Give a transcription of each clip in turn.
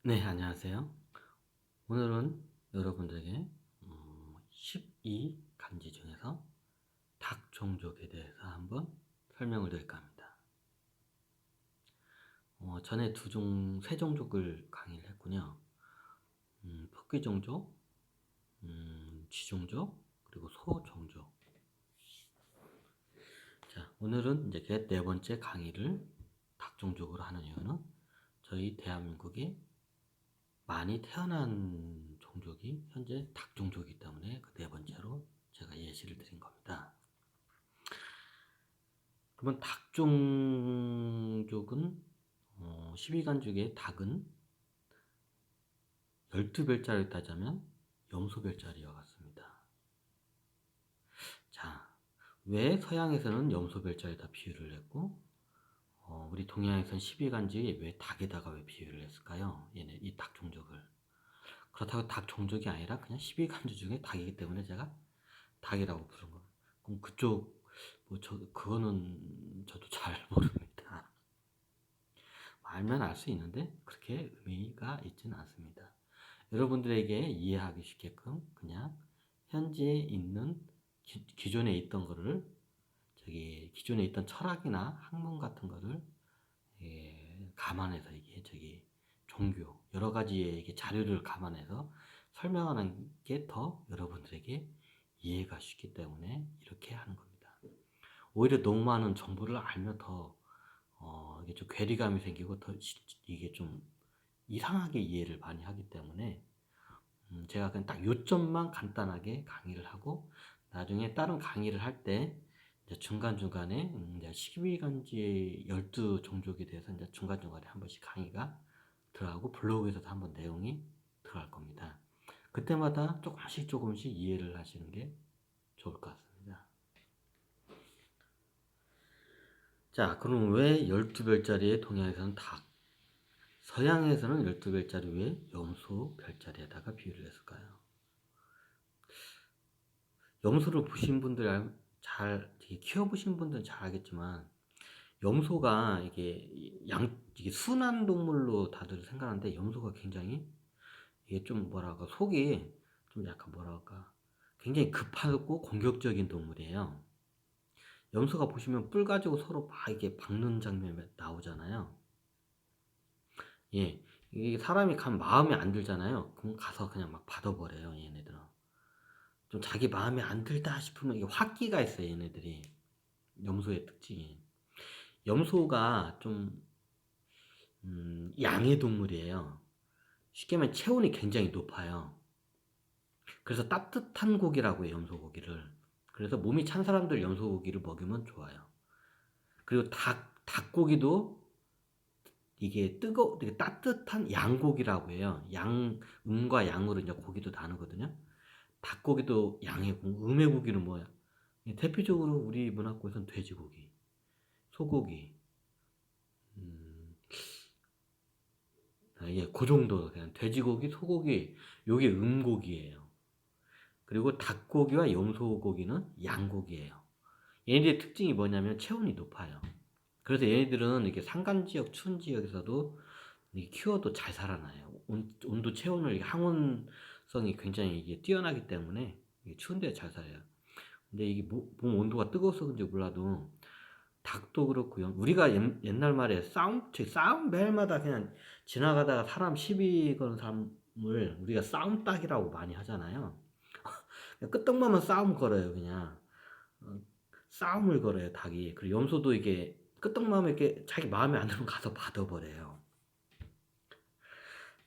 네, 안녕하세요. 오늘은 여러분들에게 12간지 중에서 닭 종족에 대해서 한번 설명을 드릴까 합니다. 전에 세 종족을 강의를 했군요. 토끼 종족, 쥐 종족, 그리고 소 종족. 자, 오늘은 이제 네 번째 강의를 닭 종족으로 하는 이유는 저희 대한민국에 많이 태어난 종족이 현재 닭 종족이기 때문에 그 네 번째로 제가 예시를 드린 겁니다. 그러면 닭 종족은 12간 중에 닭은 12별자를 따자면 염소별자리와 같습니다. 자, 왜 서양에서는 염소별자에다 비유를 했고 우리 동양에서는 12간지에 왜 닭에다가 왜 비유를 했을까요? 이 닭 종족을. 그렇다고 닭 종족이 아니라 그냥 12간주 중에 닭이기 때문에 제가 닭이라고 부른 겁니다. 그럼 그쪽 그거는 저도 잘 모릅니다. 알면 알 수 있는데 그렇게 의미가 있지는 않습니다. 여러분들에게 이해하기 쉽게끔 그냥 현재 있는 기존에 있던 거를 기존에 있던 철학이나 학문 같은 거를 감안해서 이게 종교 여러 가지의 자료를 감안해서 설명하는 게 더 여러분들에게 이해가 쉽기 때문에 이렇게 하는 겁니다. 오히려 너무 많은 정보를 알면 더 이게 좀 괴리감이 생기고 더 이게 좀 이상하게 이해를 많이 하기 때문에 제가 그냥 딱 요점만 간단하게 강의를 하고 나중에 다른 강의를 할 때 중간중간에 이제 12간지 12종족에 대해서 이제 중간중간에 한 번씩 강의가 들어가고 블로그에서도 한번 내용이 들어갈 겁니다. 그때마다 조금씩 이해를 하시는 게 좋을 것 같습니다. 자, 그럼 왜 12별자리의 동양에서는 닭, 서양에서는 12별자리 왜 염소 별자리에다가 비유를 했을까요? 염소를 보신 분들 키워보신 분들은 잘 알겠지만 염소가 이게 순한 동물로 다들 생각하는데 염소가 굉장히 이게 좀 뭐랄까 속이 좀 약간 뭐랄까 굉장히 급하고 공격적인 동물이에요. 염소가 보시면 뿔 가지고 서로 막 이게 박는 장면이 나오잖아요. 예, 이게 사람이 가면 마음에 안 들잖아요. 그럼 가서 그냥 막 받아버려요, 얘네들은. 좀 자기 마음에 안 들다 싶으면 이게 화기가 있어요, 얘네들이. 염소의 특징이. 염소가 좀 양의 동물이에요. 쉽게 말하면 체온이 굉장히 높아요. 그래서 따뜻한 고기라고 해요, 염소 고기를. 그래서 몸이 찬 사람들 염소 고기를 먹이면 좋아요. 그리고 닭고기도 되게 따뜻한 양고기라고 해요. 음과 양으로 이제 고기도 나누거든요. 닭고기도 양의 음의 고기는 뭐야? 대표적으로 우리 문화권에서는 돼지고기, 소고기, 음, 그 정도 그냥 돼지고기, 소고기, 요게 음고기예요. 그리고 닭고기와 염소고기는 양고기예요. 얘네들의 특징이 뭐냐면 체온이 높아요. 그래서 얘네들은 이렇게 산간 지역, 추운 지역에서도 키워도 잘 살아나요. 온도 체온을 항온성이 굉장히 이게 뛰어나기 때문에 추운 데 잘 살아요. 근데 이게 몸 온도가 뜨거워서 그런지 몰라도 닭도 그렇고요. 우리가 옛날 말에 싸움 매일마다 그냥 지나가다가 사람 시비 거는 사람을 우리가 싸움닭이라고 많이 하잖아요. 끄떡만면 싸움 걸어요, 그냥. 어, 싸움을 걸어요, 닭이. 그리고 염소도 이게 끄떡만면 이렇게 자기 마음에 안 들면 가서 받아버려요.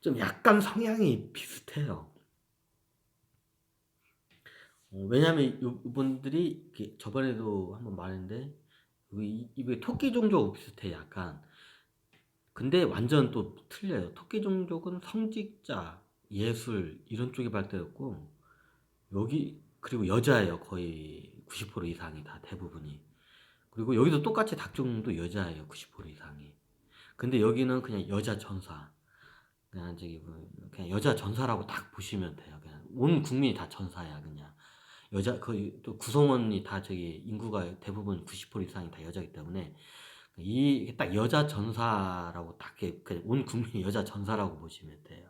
좀 약간 성향이 비슷해요. 왜냐면 이분들이 저번에도 한번 말했는데 이게 토끼 종족 비슷해 약간. 근데 완전 또 틀려요. 토끼 종족은 성직자, 예술 이런 쪽이 발달했고 그리고 여자예요. 거의 90% 이상이 다 대부분이. 그리고 여기도 똑같이 닭종도 여자예요. 90% 이상이. 근데 여기는 그냥 여자 전사. 그냥 여자 전사라고 딱 보시면 돼요. 그냥 온 국민이 다 전사야 그냥. 또 구성원이 다 인구가 대부분 90% 이상이 다 여자이기 때문에 이 딱 여자 전사라고 딱 온 국민이 여자 전사라고 보시면 돼요.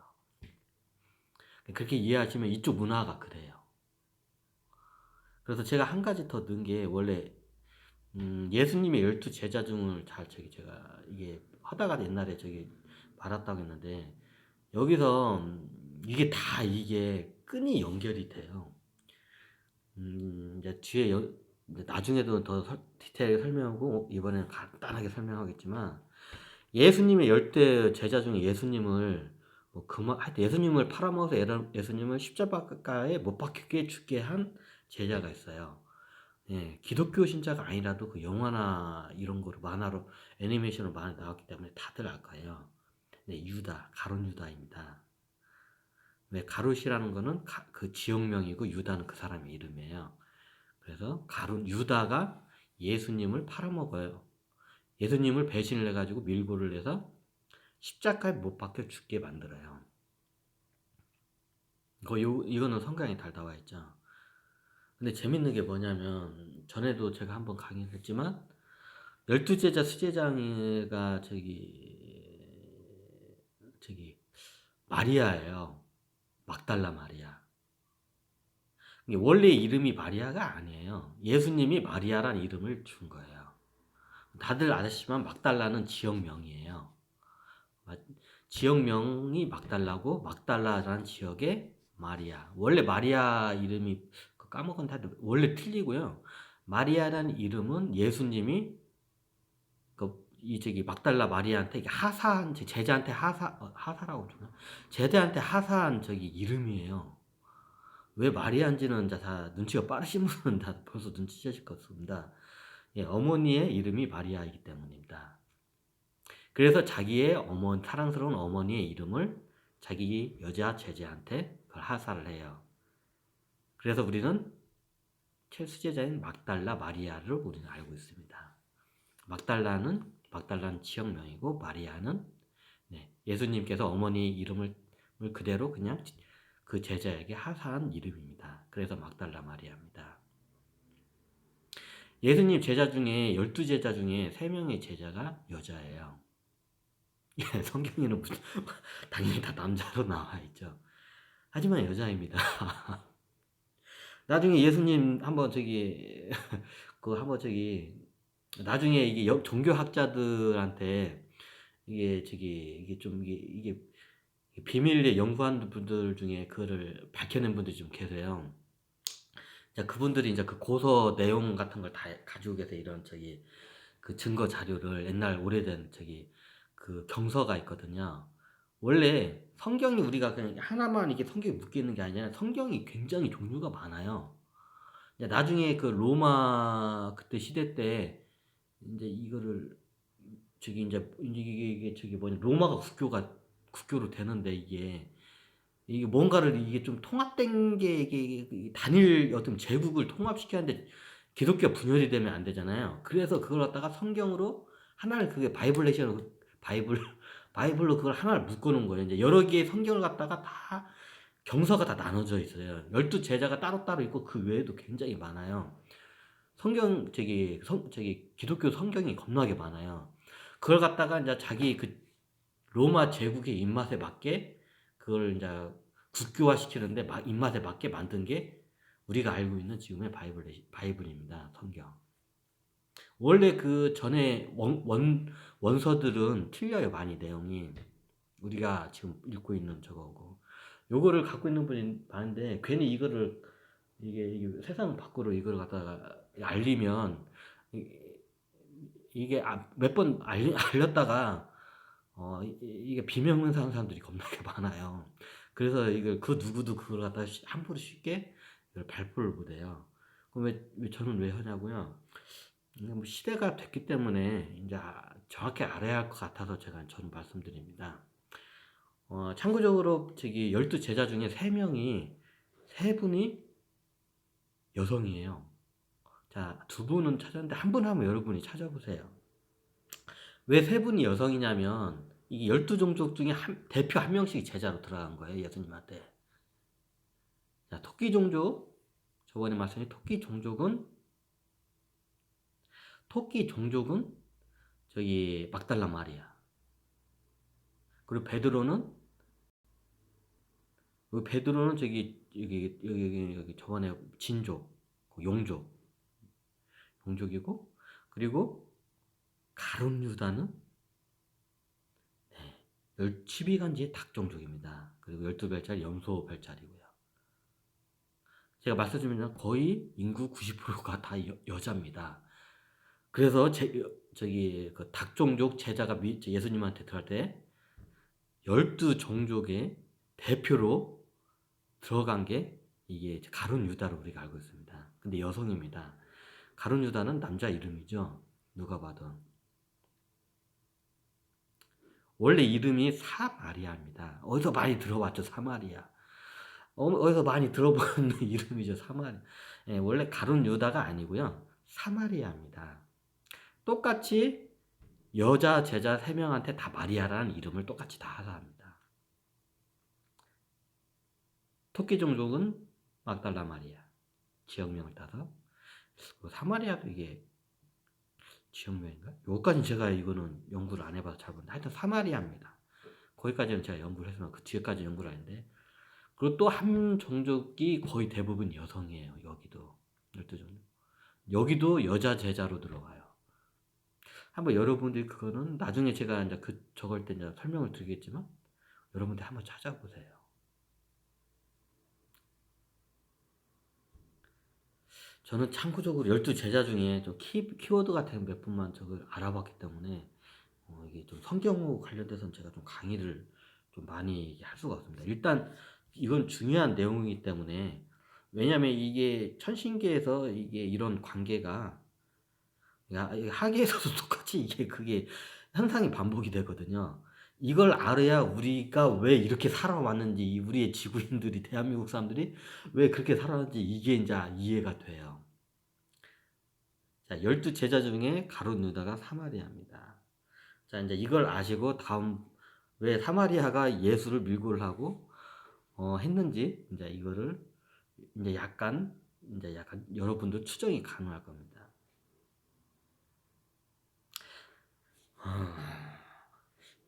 그렇게 이해하시면 이쪽 문화가 그래요. 그래서 제가 한 가지 더 넣은 게 원래 예수님의 12 제자 중을 잘 제가 이게 하다가 옛날에 받았다고 했는데 여기서 이게 다 이게 끈이 연결이 돼요. 이제 뒤에 이제 나중에도 더 디테일하게 설명하고 이번에는 간단하게 설명하겠지만 예수님의 10대 제자 중에 예수님을 하여튼 예수님을 팔아먹어서 예수님을 십자가에 못 박히게 죽게 한 제자가 있어요. 예, 기독교 신자가 아니라도 그 영화나 이런 거로 만화로 애니메이션으로 많이 나왔기 때문에 다들 알 거예요. 네, 가룟 유다입니다. 왜 가룟이라는 거는 그 지역명이고 유다는 그 사람의 이름이에요. 그래서 유다가 예수님을 팔아먹어요. 예수님을 배신을 해가지고 밀고를 해서 십자가에 못 박혀 죽게 만들어요. 이거는 성경에 다 나와 있죠. 근데 재밌는 게 뭐냐면 전에도 제가 한번 강의를 했지만 12제자 수제자가 마리아예요. 막달라 마리아. 원래 이름이 마리아가 아니에요. 예수님이 마리아란 이름을 준 거예요. 다들 아시지만 막달라는 지역명이에요. 지역명이 막달라고 막달라라는 지역의 마리아. 원래 마리아 이름이 까먹었는데 원래 틀리고요. 마리아라는 이름은 예수님이 막달라 마리아한테 하사한 제자한테 하사라고 그러나 제자한테 하사한 이름이에요. 왜 마리아인지는 다 눈치가 빠르신 분은 다 벌써 눈치채실 것 같습니다. 예, 어머니의 이름이 마리아이기 때문입니다. 그래서 자기의 사랑스러운 어머니의 이름을 자기 여자 제자한테 그걸 하사를 해요. 그래서 우리는 최수제자인 막달라 마리아를 우리는 알고 있습니다. 막달라는 지역명이고 마리아는 예수님께서 어머니 이름을 그대로 그냥 그 제자에게 하사한 이름입니다. 그래서 막달라 마리아입니다. 예수님 제자 중에 12제자 중에 3명의 제자가 여자예요. 예, 성경에는 당연히 다 남자로 나와 있죠. 하지만 여자입니다. 나중에 예수님 한번 나중에 이게 종교학자들한테 이게 비밀리에 연구한 분들 중에 그거를 밝혀낸 분들이 좀 계세요. 자, 그분들이 이제 그 고서 내용 같은 걸 다 가지고 계세요. 이런 그 증거 자료를 옛날 오래된 그 경서가 있거든요. 원래 성경이 우리가 그냥 하나만 이게 성경에 묶여 있는 게 아니라 성경이 굉장히 종류가 많아요. 나중에 그 로마 그때 시대 때 이제 이거를 이제 이게 로마가 국교로 되는데 이게 뭔가를 이게 좀 통합된 게 이게 단일 어떤 제국을 통합시켰는데 기독교 분열이 되면 안 되잖아요. 그래서 그걸 갖다가 성경으로 하나를 그게 바이블로 그걸 하나를 묶어 놓은 거예요. 이제 여러 개의 성경을 갖다가 다 경서가 다 나눠져 있어요. 12제자가 따로따로 있고 그 외에도 굉장히 많아요. 기독교 성경이 겁나게 많아요. 그걸 갖다가 이제 자기 그 로마 제국의 입맛에 맞게 그걸 이제 국교화 시키는데 입맛에 맞게 만든 게 우리가 알고 있는 지금의 바이블입니다. 성경. 원래 그 전에 원서들은 틀려요. 많이 내용이. 우리가 지금 읽고 있는 저거고. 요거를 갖고 있는 분이 많은데 괜히 이게 세상 밖으로 이걸 갖다가 알리면 이게 몇 번 알렸다가 이게 비명사하는 사람들이 겁나게 많아요. 그래서 그 누구도 그걸 갖다가 함부로 쉽게 이걸 발표를 못해요. 그럼 왜 저는 왜 하냐고요? 뭐 시대가 됐기 때문에 이제 정확히 알아야 할 것 같아서 저는 말씀드립니다. 참고적으로 12제자 중에 3분이 여성이에요. 자, 2분은 찾았는데 한 분 하면 여러분이 찾아보세요. 왜 3분이 여성이냐면 이게 12종족 중에 대표 한 명씩 제자로 들어간 거예요. 예수님한테. 자, 토끼 종족. 저번에 말씀드린 토끼 종족은 저기 막달라 마리아. 그리고 베드로는 저기 여기 저번에 진족, 그 용족이고, 그리고 가룟 유다는 12간지의 닭종족입니다. 그리고 12별짜리 염소별짜리고요. 제가 말씀드리면 거의 인구 90%가 다 여자입니다. 그래서 저기 그 닭종족 제자가 예수님한테 들어갈 때 12종족의 대표로 들어간 게 이게 가룟 유다로 우리가 알고 있습니다. 근데 여성입니다. 가룟 유다는 남자 이름이죠. 누가 봐도. 원래 이름이 사마리아입니다. 어디서 많이 들어봤죠, 사마리아. 어디서 많이 들어본 이름이죠, 사마리아. 예, 원래 가룟 유다가 아니고요. 사마리아입니다. 똑같이 여자 제자 3명한테 다 마리아라는 이름을 똑같이 다 하라 합니다. 토끼 종족은 막달라 마리아. 지역명을 따서. 사마리아도 이게 지역명인가? 요거까지는 제가 이거는 연구를 안 해봐서 잘 모르는데 하여튼 사마리아입니다. 거기까지는 제가 연구를 했으면 그 뒤에까지 연구를 하는데, 그리고 또 한 종족이 거의 대부분 여성이에요. 여기도 12종족. 여기도 여자 제자로 들어가요. 한번 여러분들이 그거는 나중에 제가 이제 저걸 때 이제 설명을 드리겠지만 여러분들 한번 찾아보세요. 저는 참고적으로 12제자 중에 좀 키워드 같은 몇 분만 저걸 알아봤기 때문에 이게 좀 성경 관련돼서는 제가 좀 강의를 좀 많이 할 수가 없습니다. 일단 이건 중요한 내용이기 때문에, 왜냐하면 이게 천신계에서 이게 이런 관계가 하계에서도 똑같이 그게 현상이 반복이 되거든요. 이걸 알아야 우리가 왜 이렇게 살아왔는지, 우리의 지구인들이, 대한민국 사람들이 왜 그렇게 살아왔는지 이게 이제 이해가 돼요. 자, 12제자 중에 가룟 유다가 사마리아입니다. 자, 이제 이걸 아시고 다음 왜 사마리아가 예수를 밀고를 하고 했는지 이제 이거를 이제 약간 여러분도 추정이 가능할 겁니다.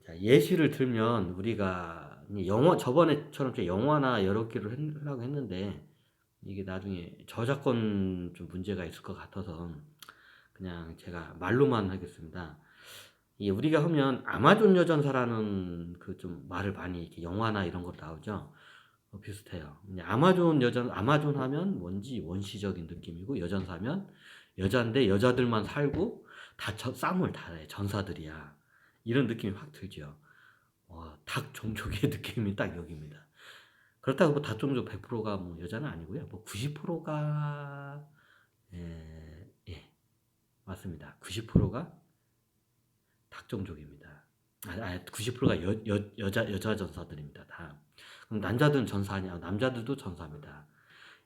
자, 예시를 들면 우리가 저번에처럼 영화나 여러 개를 하려고 했는데 이게 나중에 저작권 좀 문제가 있을 것 같아서 그냥 제가 말로만 하겠습니다. 우리가 하면 아마존 여전사라는 그 좀 말을 많이 이렇게 영화나 이런 거 나오죠. 비슷해요. 아마존 하면 뭔지 원시적인 느낌이고, 여전사면 여잔데 여자들만 살고 다 싸움을 다 해. 전사들이야. 이런 느낌이 확 들죠. 닭 종족의 느낌이 딱 여기입니다. 그렇다고 뭐 닭 종족 100%가 뭐 여자는 아니고요. 뭐 90%가 예, 맞습니다. 90%가 닭 종족입니다. 90%가 여자 전사들입니다. 다. 그럼 남자들은 전사 아니야? 남자들도 전사입니다.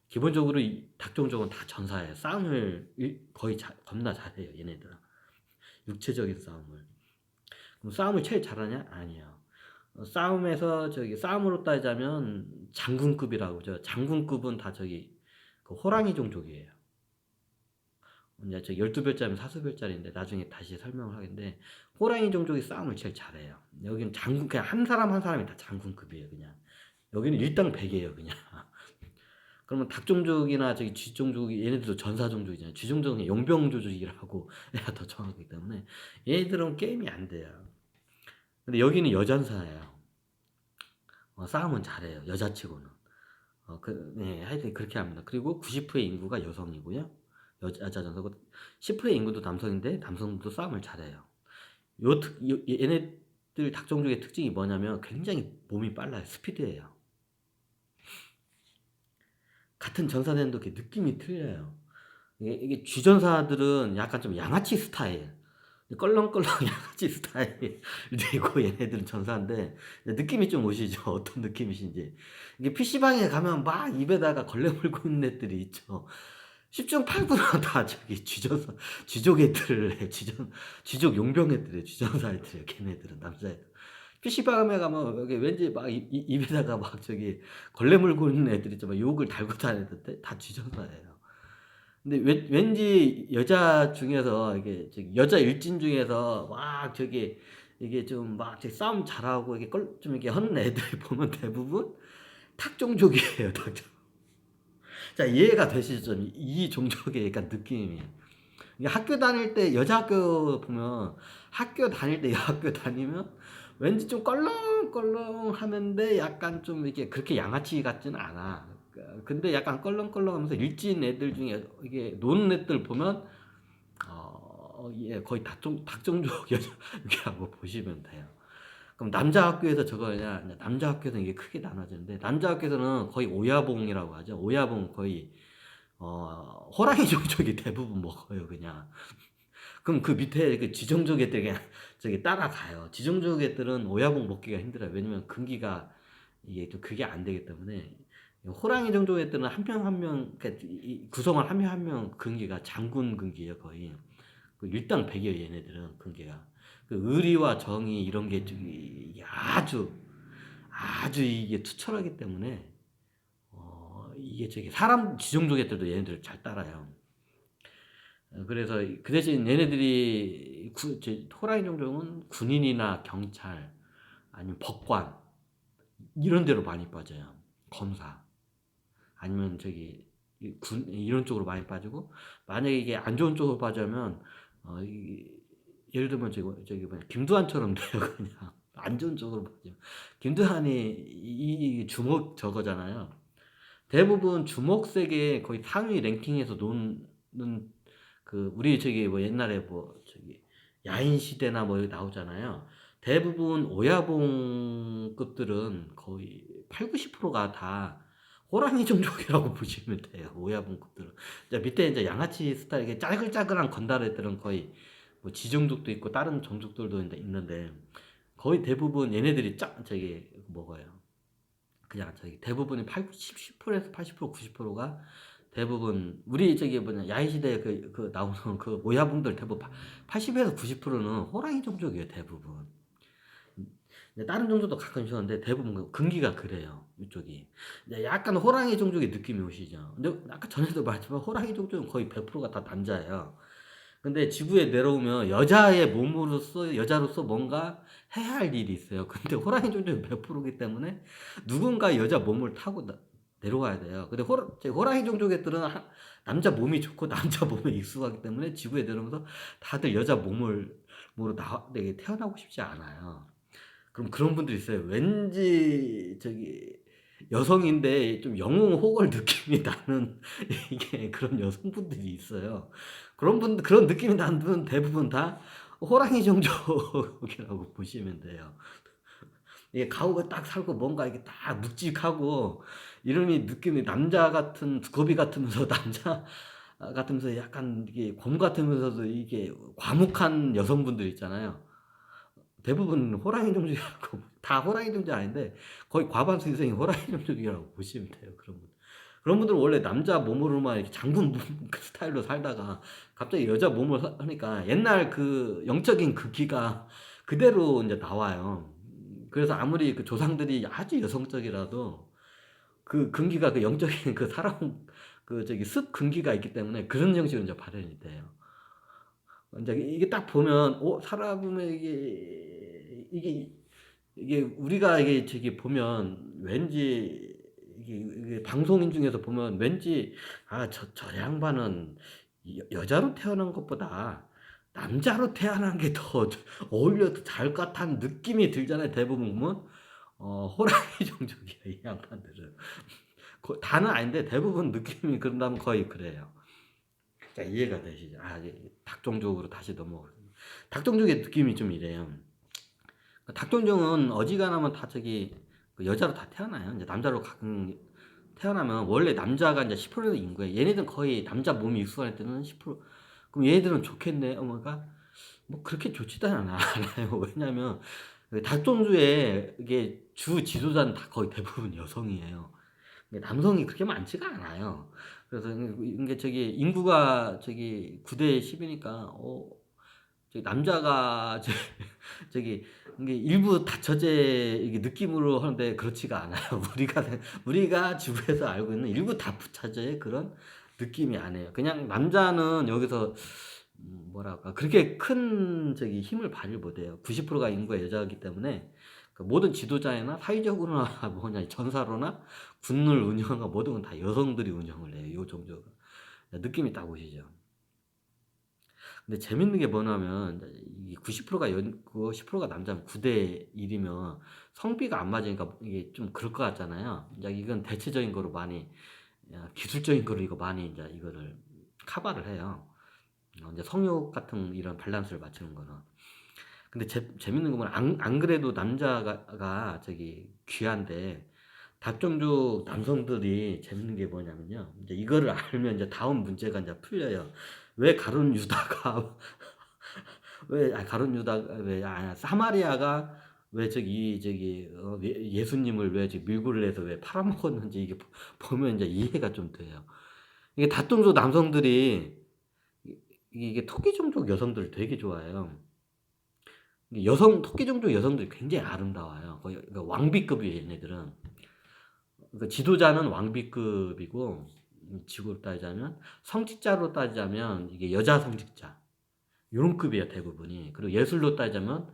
기본적으로 이 닭 종족은 다 전사예요. 싸움을 거의 겁나 잘해요, 얘네들은. 육체적인 싸움을. 그럼 싸움을 제일 잘하냐? 아니에요. 싸움으로 따지자면 장군급이라고 죠. 장군급은 다 그 호랑이 종족이에요. 이제 12별짜리면 사수별짜리인데 나중에 다시 설명을 하겠는데, 호랑이 종족이 싸움을 제일 잘해요. 여기는 그냥 한 사람 한 사람이 다 장군급이에요, 그냥. 여기는 일당 100이에요, 그냥. 그러면 닭종족이나 쥐종족이, 얘네들도 전사종족이잖아요. 쥐종족은 용병조직이라고 내가 더 정확하기 때문에 얘네들은 게임이 안 돼요. 근데 여기는 여전사예요. 싸움은 잘해요, 여자치고는. 하여튼 그렇게 합니다. 그리고 90%의 인구가 여성이고요. 여자 전사고 10%의 인구도 남성인데 남성도 싸움을 잘해요. 얘네들 닭종족의 특징이 뭐냐면 굉장히 몸이 빨라요. 스피드예요. 같은 전사대도 느낌이 틀려요. 이게 쥐전사들은 약간 좀 양아치 스타일, 껄렁껄렁 양아치 스타일이고, 얘네들은 전사인데 느낌이 좀 오시죠? 어떤 느낌이신지. 이게 PC방에 가면 막 입에다가 걸레 물고 있는 애들이 있죠. 10중 8구나 다 쥐전사, 쥐족 애들을 해. 쥐족 용병 애들이에요. 쥐전사 애들이에요. 걔네들은 남자애들. PC방에 가면 여기 왠지 막 입에다가 막 걸레 물고 있는 애들 있죠. 막 욕을 달고 다니는데 다 쥐전사예요. 근데 왠지 여자 중에서 이게 저기 여자 일진 중에서 막 저기 이게 좀 막 싸움 잘하고 이게 좀 이렇게 하는 애들 보면 대부분 탁종족이에요, 탁종. 자, 이해가 되시죠? 이 종족의 약간 느낌이. 이게 학교 다닐 때 여자 학교 보면 학교 다닐 때 여학교 다니면 왠지 좀 껄렁껄렁하는데 약간 좀 이렇게 그렇게 양아치 같지는 않아. 근데 약간 껄렁껄렁하면서 일진 애들 중에 이게 노는 애들 보면 예, 거의 닭종족 여자하고 보시면 돼요. 그럼 남자 학교에서 저거냐? 남자 학교에서는 이게 크게 나눠지는데 남자 학교에서는 거의 오야봉이라고 하죠. 오야봉 거의 호랑이 종족이 대부분 먹어요, 그냥. 그럼 그 밑에 그 지정족 애들 그냥 저기 따라가요. 지정족 애들은 오야봉 먹기가 힘들어요. 왜냐면 근기가 이게 좀 그게 안 되기 때문에 호랑이 종족 애들은 한 명 한 명 구성을 한 명 한 명 근기가 장군 근기예요, 거의. 그 일당 백이에요, 얘네들은 근기가. 그 의리와 정의 이런 게 이게 아주 이게 투철하기 때문에 이게 저기 사람 지정족 애들도 얘네들 잘 따라요. 그래서 그 대신 얘네들이 호랑이 종족은 군인이나 경찰 아니면 법관 이런 데로 많이 빠져요. 검사 아니면 저기 이런 쪽으로 많이 빠지고 만약에 이게 안 좋은 쪽으로 빠지면 예를 들면 저기 뭐냐 김두한처럼 돼요. 그냥 안 좋은 쪽으로 빠지면 김두한이 이 주먹 저거잖아요. 대부분 주먹색에 거의 상위 랭킹에서 노는 그 우리 저기 뭐 옛날에 뭐 저기 야인 시대나 뭐 여기 나오잖아요. 대부분 오야봉급들은 거의 8, 90%가 다 호랑이 종족이라고 보시면 돼요. 오야봉급들은. 이제 밑에 이제 양아치 스타일 이게 짜글짜글한 건달애들은 거의 뭐 지종족도 있고 다른 종족들도 있는데 거의 대부분 얘네들이 저기 먹어요. 그냥 저기 대부분이 10%에서 80% 90%가 대부분 우리 저기 뭐냐 야인시대 그 나오는 그 모야분들 대부분 80에서 90%는 호랑이 종족이에요 대부분. 다른 종족도 가끔 있었는데 대부분 근기가 그래요 이쪽이. 약간 호랑이 종족의 느낌이 오시죠. 근데 아까 전에도 말했지만 호랑이 종족은 거의 100%가 다 남자예요. 근데 지구에 내려오면 여자의 몸으로서 여자로서 뭔가 해야 할 일이 있어요. 근데 호랑이 종족이 100%이기 때문에 누군가 여자 몸을 타고 내려가야 돼요. 근데 호랑이 종족 애들은 남자 몸이 좋고 남자 몸에 익숙하기 때문에 지구에 내려오면서 다들 여자 몸으로 태어나고 싶지 않아요. 그럼 그런 분들이 있어요. 왠지 저기 여성인데 좀 영웅호걸 느낌이 나는 이게 그런 여성분들이 있어요. 그런 느낌이 나는 분은 대부분 다 호랑이 종족이라고 보시면 돼요. 이게 가오가 딱 살고 뭔가 이게 딱 묵직하고 이름이 느낌이 남자 같은 두꺼비 같으면서 남자 같으면서 약간 이게 곰 같으면서도 이게 과묵한 여성분들 있잖아요. 대부분 호랑이 종족이라고 다 호랑이 종족 아닌데 거의 과반수 이상이 호랑이 종족이라고 보시면 돼요. 그런 분들은 원래 남자 몸으로만 이렇게 장군 스타일로 살다가 갑자기 여자 몸을 하니까 옛날 그 영적인 그 기가 그대로 이제 나와요. 그래서 아무리 그 조상들이 아주 여성적이라도 그 근기가 그 영적인 그 사람 그 저기 습 근기가 있기 때문에 그런 형식으로 이제 발현이 돼요. 이제 이게 딱 보면 사람은 이게 우리가 이게 저기 보면 왠지 이게 방송인 중에서 보면 왠지 저 양반은 여자로 태어난 것보다 남자로 태어난 게 더 어울려도 잘 것 같다는 느낌이 들잖아요. 대부분 보면 호랑이 종족이야 이 양반들은. 다는 아닌데 대부분 느낌이 그런다면 거의 그래요. 자, 이해가 되시죠? 닭종족으로 다시 넘어오겠습니다. 닭종족의 느낌이 좀 이래요. 닭종족은 어지간하면 다 저기 그 여자로 다 태어나요. 이제 남자로 가끔 태어나면 원래 남자가 이제 10% 인구예요. 얘네들은 거의 남자 몸이 익숙할 때는 10%. 그럼 얘네들은 좋겠네. 어머가 뭐 그렇게 좋지도 않아요. 왜냐면 그 닭종족의 이게 주 지도자는 다 거의 대부분 여성이에요. 남성이 그렇게 많지가 않아요. 그래서 이게 저기 인구가 저기 9대 10이니까 저기 남자가 저기 이게 일부 다처제 이게 느낌으로 하는데 그렇지가 않아요. 우리가 지구에서 알고 있는 일부 다처제의 그런 느낌이 안 해요. 그냥 남자는 여기서 뭐랄까 그렇게 큰 힘을 발휘 못해요. 90%가 인구가 여자이기 때문에 그 모든 지도자나 사회적으로나 뭐냐 전사로나 군을 운영하고 모든 건 다 여성들이 운영을 해요. 요 종족은. 느낌이 딱 오시죠. 근데 재밌는 게 뭐냐면 이 90%가 여고 10%가 남자면 9대 1이면 성비가 안 맞으니까 이게 좀 그럴 것 같잖아요. 이제 이건 대체적인 거로 많이 기술적인 거로 이거 많이 이제 이거를 커버를 해요. 이제 성욕 같은 이런 밸런스를 맞추는 거는. 근데 재밌는 거 보면 안 그래도 남자가 귀한데 다종족 남성들이 재밌는 게 뭐냐면요. 이제 이거를 알면 이제 다음 문제가 이제 풀려요. 왜 가룟 유다가 왜 가룟 유다가 왜 사마리아가 왜 예수님을 왜 밀고를 해서 왜 팔아먹었는지 이게 보면 이제 이해가 좀 돼요. 이게 다종족 남성들이 이게 토끼 종족 여성들을 되게 좋아해요. 토끼 종족 여성들이 굉장히 아름다워요. 거의 그러니까 왕비급이에요, 얘네들은. 그러니까 지도자는 왕비급이고, 지구로 따지자면, 성직자로 따지자면, 이게 여자 성직자. 요런 급이에요, 대부분이. 그리고 예술로 따지자면,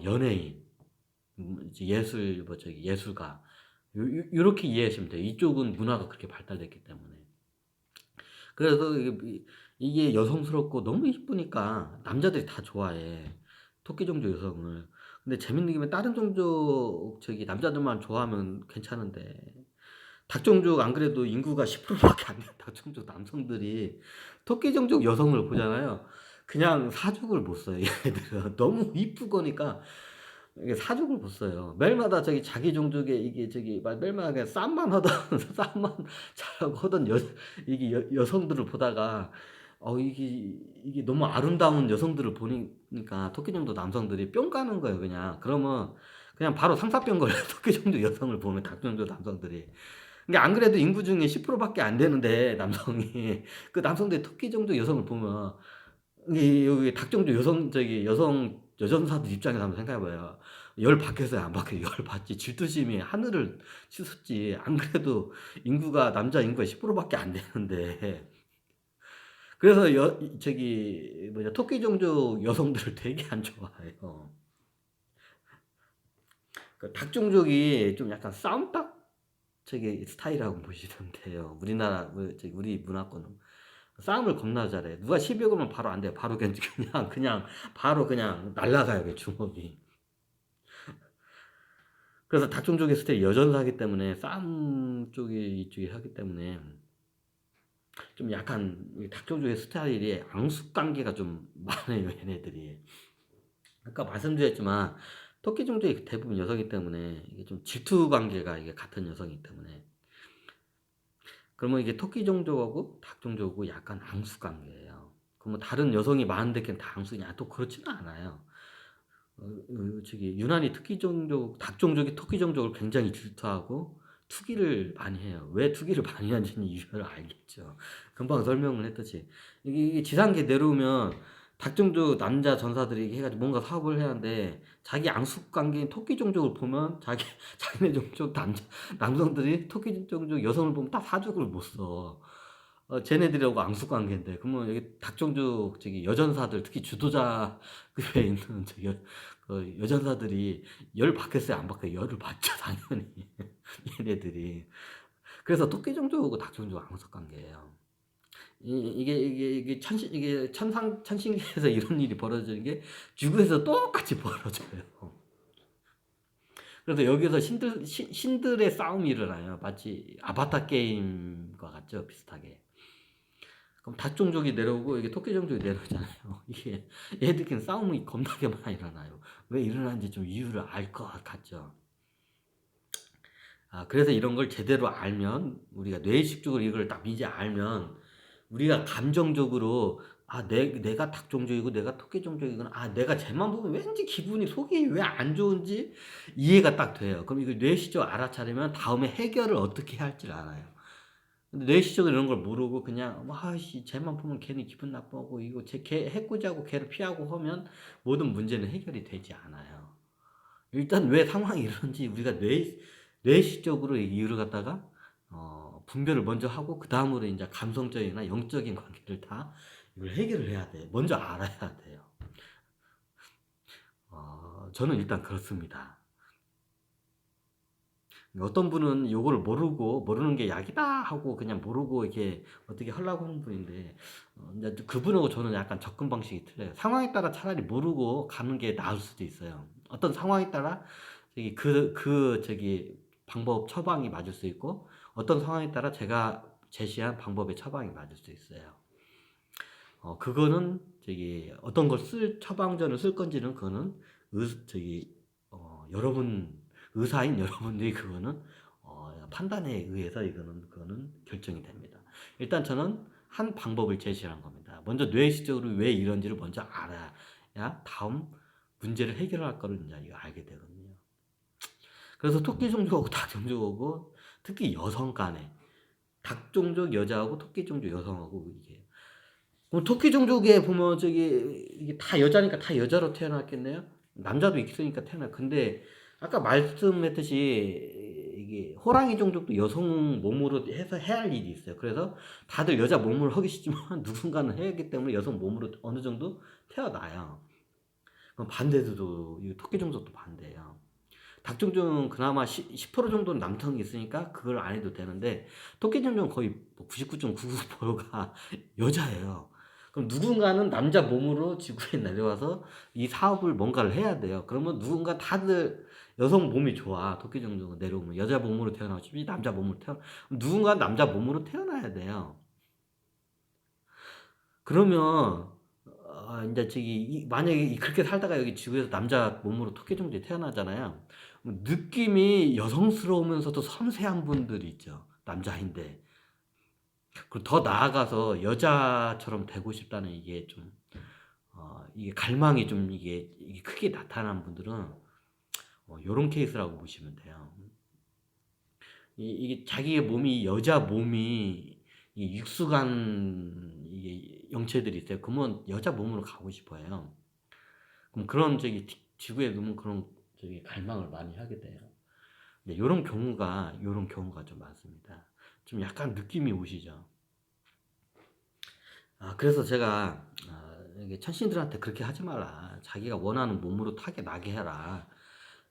연예인. 예술가. 요렇게 이해하시면 돼요. 이쪽은 문화가 그렇게 발달됐기 때문에. 그래서 이게 여성스럽고 너무 이쁘니까 남자들이 다 좋아해. 토끼 종족 여성을. 근데 재밌는 게 다른 종족 남자들만 좋아하면 괜찮은데 닭 종족 안 그래도 인구가 10%밖에 안 돼요. 닭 종족 남성들이 토끼 종족 여성을 보잖아요. 그냥 사족을 못 써요. 얘네들은 너무 이쁘거니까 이게 사족을 못 써요. 매일마다 자기 종족의 이게 매일마다 그냥 싸움만 하던 싸움만 잘하고 하던 이게 여성들을 보다가 이게 너무 아름다운 여성들을 보니까 토끼종족 남성들이 뿅 가는 거예요. 그러면 그냥 바로 상사병 걸려요. 토끼종족 여성을 보면 닭종족 남성들이. 그러니까 안 그래도 인구 중에 10%밖에 안 되는데 남성이 그 남성들이 토끼종족 여성을 보면 여기 닭종족 여전사들 입장에서 한번 생각해봐요. 열 받겠어요, 안 받겠어요? 열 받지. 질투심이 하늘을 치솟지. 안 그래도 남자 인구가 10%밖에 안 되는데. 그래서 토끼 종족 여성들을 되게 안 좋아해요. 닭 종족이 좀 약간 싸움닭 스타일이라고 보시면 돼요. 우리 문화권은. 싸움을 겁나 잘해. 누가 시비 걸면 바로 안 돼요. 바로 바로 날라가요, 주먹이. 그래서 닭종족의 스타일이 여전사기 때문에 싸움 이쪽이 하기 때문에 좀 약간 닭종족의 스타일이 앙숙관계가 좀 많아요, 얘네들이. 아까 말씀드렸지만 토끼 종족이 대부분 여성이기 때문에 이게 좀 질투 관계가 이게 같은 여성이기 때문에 그러면 이게 토끼 종족하고 닭 종족하고 약간 앙숙 관계예요. 그러면 다른 여성이 많은데 그냥 다 앙숙이냐? 또 그렇지는 않아요. 유난히 닭 종족이 토끼 종족을 굉장히 질투하고 투기를 많이 해요. 왜 투기를 많이 하는지는 이유를 알겠죠. 금방 설명을 했듯이 이게 지상계 내려오면 닭 종족 남자 전사들이 해가지고 뭔가 사업을 해야 하는데 자기 앙숙 관계인 토끼 종족을 보면 자기네 종족 남성들이 토끼 종족 여성을 보면 다 사족을 못 써. 쟤네들하고 앙숙 관계인데 그러면 여기 닭 종족 여전사들 특히 주도자급에 있는 여전사들이 열 받겠어요, 안 받겠어요? 열을 받죠, 당연히. 얘네들이. 그래서 토끼 종족하고 닭 종족 앙숙 관계예요. 이게 천신계에서 이런 일이 벌어지는 게 지구에서 똑같이 벌어져요. 그래서 여기서 신들의 싸움이 일어나요. 마치 아바타 게임과 같죠, 비슷하게. 그럼 닭 종족이 내려오고 이게 토끼 종족이 내려오잖아요. 이게 얘들끼리 싸움이 겁나게 많이 일어나요. 왜 일어나는지 좀 이유를 알 것 같죠. 그래서 이런 걸 제대로 알면 우리가 뇌의식적으로 이걸 딱 이제 알면 우리가 감정적으로 내가 닭 종족이고 내가 토끼 종족이구나. 내가 쟤만 보면 왠지 속이 왜 안 좋은지 이해가 딱 돼요. 그럼 이걸 뇌의식적으로 알아차리면 다음에 해결을 어떻게 할지를 알아요. 근데 뇌의식적으로 이런 걸 모르고 그냥 쟤만 보면 걔는 기분 나쁘고 이거 걔 해코지하고 걔를 피하고 하면 모든 문제는 해결이 되지 않아요. 일단 왜 상황이 이런지 우리가 뇌의식적으로 이유를 갖다가 분별을 먼저 하고 그 다음으로 이제 감성적이나 영적인 관계를 다 이걸 해결을 해야 돼. 먼저 알아야 돼요. 저는 일단 그렇습니다. 어떤 분은 요거를 모르는 게 약이다 하고 그냥 모르고 이렇게 어떻게 하려고 하는 분인데, 이제 그분하고 저는 약간 접근 방식이 틀려요. 상황에 따라 차라리 모르고 가는 게 나을 수도 있어요. 어떤 상황에 따라 저기 방법 처방이 맞을 수 있고, 어떤 상황에 따라 제가 제시한 방법의 처방이 맞을 수 있어요. 그거는 어떤 걸 처방전을 쓸 건지는 그거는 여러분, 의사인 여러분들이 그거는 판단에 의해서 그거는 결정이 됩니다. 일단 저는 한 방법을 제시한 겁니다. 먼저 뇌시적으로 왜 이런지를 먼저 알아야 다음 문제를 해결할 거를 이제 이거 알게 되거든요. 그래서 토끼 종족하고 닭 종족하고 특히 여성 간에 닭 종족 여자하고 토끼 종족 여성하고 이게 토끼 종족에 보면 이게 다 여자니까 다 여자로 태어났겠네요. 남자도 있으니까 태어나. 근데 아까 말씀했듯이 이게 호랑이 종족도 여성 몸으로 해서 해야 할 일이 있어요. 그래서 다들 여자 몸을 하기 싫지만 누군가는 해야 하기 때문에 여성 몸으로 어느 정도 태어나요. 그럼 반대도 이 토끼 종족도 반대예요. 닭 종족은 그나마 10% 정도는 남성이 있으니까 그걸 안 해도 되는데 토끼 종족은 거의 99.99%가 여자예요. 그럼 누군가는 남자 몸으로 지구에 내려와서 이 사업을 뭔가를 해야 돼요. 그러면 다들 여성 몸이 좋아. 토끼 종족은 내려오면 여자 몸으로 태어나고 싶지 남자 몸으로 누군가 남자 몸으로 태어나야 돼요. 그러면 이제 만약에 그렇게 살다가 여기 지구에서 남자 몸으로 토끼 종족이 태어나잖아요. 느낌이 여성스러우면서도 섬세한 분들이 있죠. 남자인데. 그리고 더 나아가서 여자처럼 되고 싶다는 이게 갈망이 이게 크게 나타난 분들은 요런 케이스라고 보시면 돼요. 이게 자기의 몸이 여자 몸이 육수간 이게 영체들이 있어요. 그러면 여자 몸으로 가고 싶어요. 그럼 그런 지구에 놓으면 그런 갈망을 많이 하게 돼요. 요런 경우가 좀 많습니다. 좀 약간 느낌이 오시죠? 그래서 제가 이게 천신들한테 그렇게 하지 말라. 자기가 원하는 몸으로 나게 해라.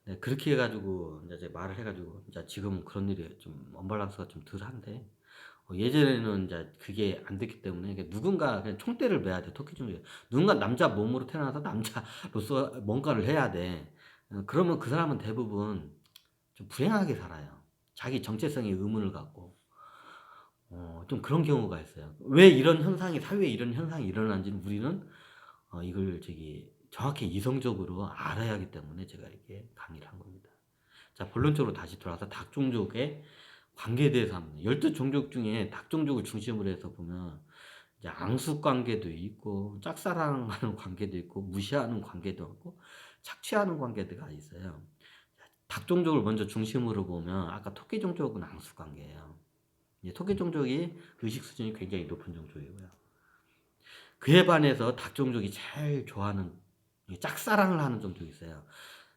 네, 그렇게 해가지고 이제 말을 해가지고 이제 지금 그런 일이 좀 언밸런스가 좀 덜한데 예전에는 이제 그게 안 됐기 때문에 누군가 그냥 총대를 매야 돼. 토끼 중에 누군가 남자 몸으로 태어나서 남자로서 뭔가를 해야 돼. 그러면 그 사람은 대부분 좀 불행하게 살아요. 자기 정체성에 의문을 갖고. 좀 그런 경우가 있어요. 왜 이런 현상이, 사회에 이런 현상이 일어나는지는 우리는 이걸 정확히 이성적으로 알아야 하기 때문에 제가 이렇게 강의를 한 겁니다. 자, 본론적으로 다시 돌아와서 닭 종족의 관계에 대해서 합니다. 12종족 중에 닭 종족을 중심으로 해서 보면 이제 앙숙 관계도 있고 짝사랑하는 관계도 있고 무시하는 관계도 있고 착취하는 관계가 있어요. 닭 종족을 먼저 중심으로 보면 아까 토끼 종족은 앙숙 관계예요. 토끼 종족이 의식 수준이 굉장히 높은 종족이고요. 그에 반해서 닭 종족이 제일 좋아하는 짝사랑을 하는 종족이 있어요.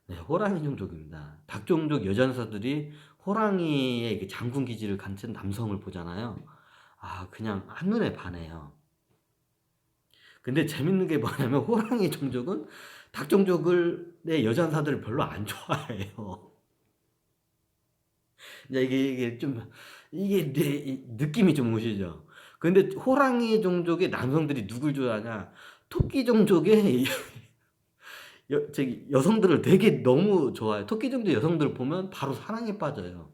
네, 호랑이 종족입니다. 닭 종족 여전사들이 호랑이의 장군 기질을 갖춘 남성을 보잖아요. 그냥 한눈에 반해요. 근데 재밌는 게 뭐냐면 호랑이 종족은 닭 종족의 여전사들을 별로 안 좋아해요. 이게 느낌이 좀 오시죠? 근데 호랑이 종족의 남성들이 누굴 좋아하냐? 토끼 종족의 여성들을 되게 너무 좋아해요. 토끼 종족 여성들 보면 바로 사랑에 빠져요.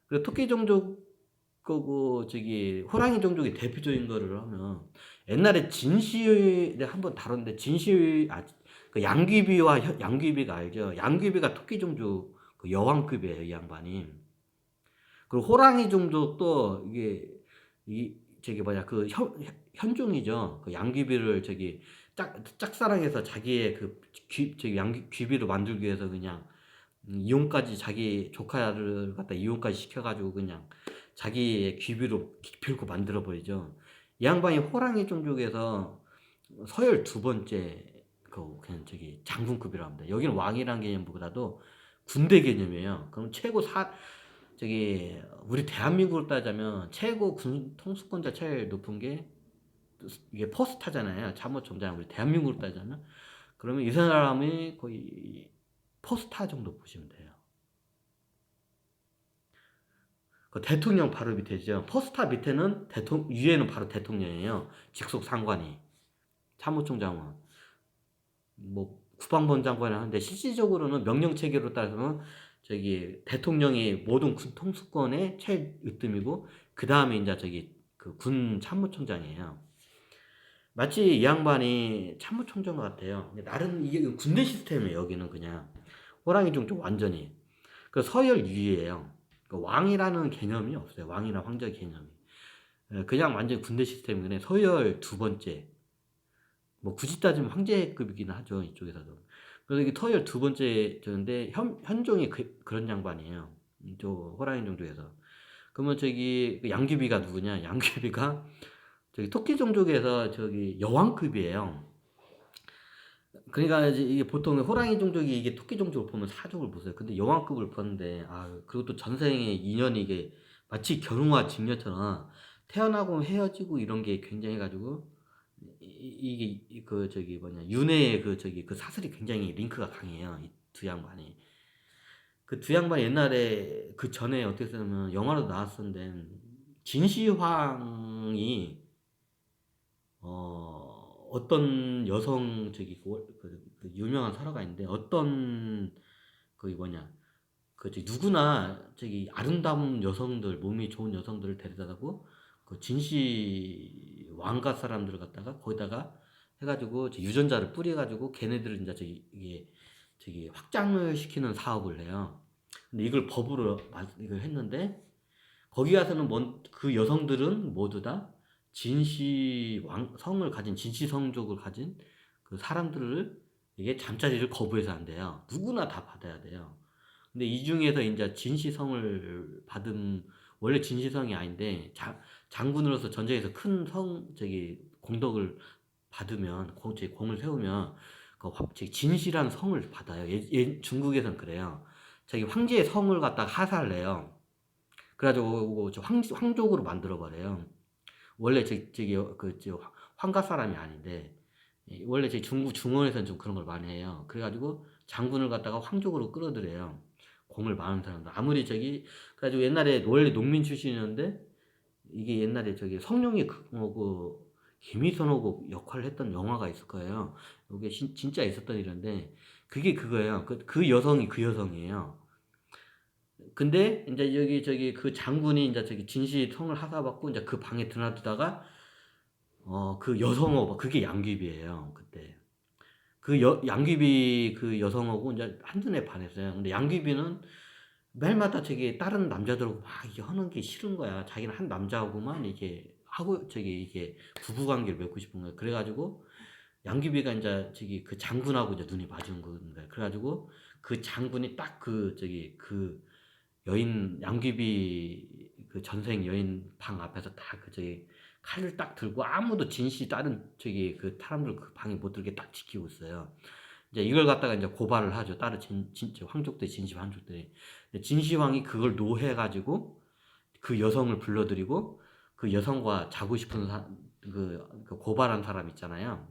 그리고 토끼 종족 거고 호랑이 종족의 대표적인 거를 하면 옛날에 진시에 한번 다뤘는데 그 양귀비가 알죠? 양귀비가 토끼 종족 그 여왕급이에요, 이 양반이. 그리고 호랑이 종족도 이게 그 현종이죠. 그 양귀비를 짝사랑해서 자기의 양귀비로 만들기 위해서 그냥 이혼까지 자기 조카를 갖다 이혼까지 시켜가지고 그냥 자기의 귀비로 기필코 만들어 버리죠. 이 양반이 호랑이 종족에서 서열 두 번째 그냥 장군급이라고 합니다. 여기는 왕이란 개념보다도 군대 개념이에요. 그럼 저기 우리 대한민국으로 따자면 최고 군 통수권자 제일 높은 게 이게 포스타잖아요. 참모총장 우리 대한민국으로 따자면 그러면 이 사람이 거의 포스타 정도 보시면 돼요. 그 대통령 바로 밑에죠. 포스타 밑에는 위에는 바로 대통령이에요. 직속 상관이 참모총장은 뭐 국방부 장관이 하는데 실질적으로는 명령 체계로 따라서는 저기 대통령이 모든 군 통수권의 최으뜸이고 그 다음에 이제 저기 그 군 참모총장이에요. 마치 이 양반이 참모총장 같아요. 나름 이게 군대 시스템이에요. 여기는 그냥 호랑이 종족 완전히 그 서열 유리예요. 그 왕이라는 개념이 없어요. 왕이나 황제 개념이 그냥 완전 군대 시스템이네. 서열 두 번째 뭐 굳이 따지면 황제급이긴 하죠. 이쪽에서도. 그래서 이게 서열 두 번째 저인데 현종이 그런 양반이에요. 저 호랑이 종족에서. 그러면 저기 그 양귀비가 누구냐? 양귀비가 저기 토끼 종족에서 저기 여왕급이에요. 그러니까 이게 보통 호랑이 종족이 이게 토끼 종족을 보면 사족을 보세요. 근데 여왕급을 보는데 그리고 또 전생의 인연이 이게 마치 결혼과 직녀처럼 태어나고 헤어지고 이런 게 굉장히 가지고 이게 그 저기 뭐냐 윤회의 그 저기 그 사슬이 굉장히 링크가 강해요. 이 두 양반이. 그 두 양반이 옛날에 그 전에 어떻게 쓰냐면 영화로 나왔었는데 진시황이 어떤 여성 저기 그 유명한 설화가 있는데 어떤 그 뭐냐 그 저기 누구나 저기 아름다운 여성들 몸이 좋은 여성들을 데려다고 그 진시 왕가 사람들을 갖다가 거기다가 해가지고 유전자를 뿌려가지고 걔네들을 이제 이게 저기 확장을 시키는 사업을 해요. 근데 이걸 법으로 이걸 했는데 거기 가서는 그 여성들은 모두 다 진시 성을 가진 진시 성족을 가진 그 사람들을 이게 잠자리를 거부해서 안 돼요. 누구나 다 받아야 돼요. 근데 이 중에서 이제 진시성을 받은 원래 진시성이 아닌데 장군으로서 전쟁에서 큰 저기 공덕을 받으면 공을 세우면 그 진시라는 성을 받아요. 중국에선 그래요. 자기 황제의 성을 갖다가 하사를 해요. 그래가지고 황족으로 만들어 버려요. 원래 황가 사람이 아닌데 원래 중국 중원에서는 좀 그런 걸 많이 해요. 그래가지고 장군을 갖다가 황족으로 끌어들여요. 공을 많은 사람들 아무리 그래가지고 옛날에 원래 농민 출신이었는데 이게 옛날에 성룡이 김희선하고 역할을 했던 영화가 있을 거예요. 이게 진짜 있었던 일인데 그게 그거예요. 그 여성이 그 여성이에요. 근데 이제 그 장군이 이제 진시 성을 하사받고 이제 그 방에 드나들다가 그 여성어 그게 양귀비예요. 그때 그 양귀비 그 여성하고 이제 한눈에 반했어요. 근데 양귀비는 매일마다 다른 남자들하고 막 이게 하는 게 싫은 거야. 자기는 한 남자하고만 이게 하고 이게 부부 관계를 맺고 싶은 거야. 그래가지고 양귀비가 이제 그 장군하고 이제 눈이 맞은 거야. 그래가지고 그 장군이 딱 그 여인 양귀비 그 전생 여인 방 앞에서 딱 칼을 딱 들고 아무도 다른 그 사람들 그 방에 못 들게 딱 지키고 있어요. 이제 이걸 갖다가 이제 고발을 하죠. 다른 황족들 진시 황족들이. 진시황이 그걸 노해가지고 그 여성을 불러들이고 그 여성과 자고 싶은 그 고발한 사람 있잖아요.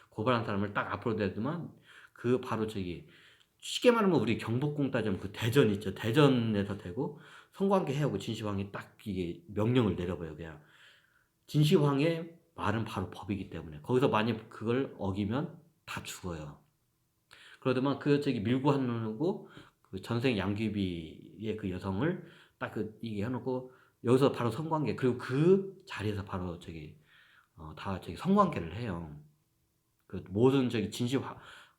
고발한 사람을 딱 앞으로 대더만 그 바로 쉽게 말하면 우리 경복궁 따지면 그 대전 있죠. 대전에서 되고 성관계 해하고 진시황이 딱 이게 명령을 내려봐요. 그냥 진시황의 말은 바로 법이기 때문에 거기서 만약 그걸 어기면 다 죽어요. 그러더만 밀고 하고 그 전생 양귀비의 그 여성을 딱 이게 해놓고 여기서 바로 성관계 그리고 그 자리에서 바로 다 성관계를 해요. 그 모든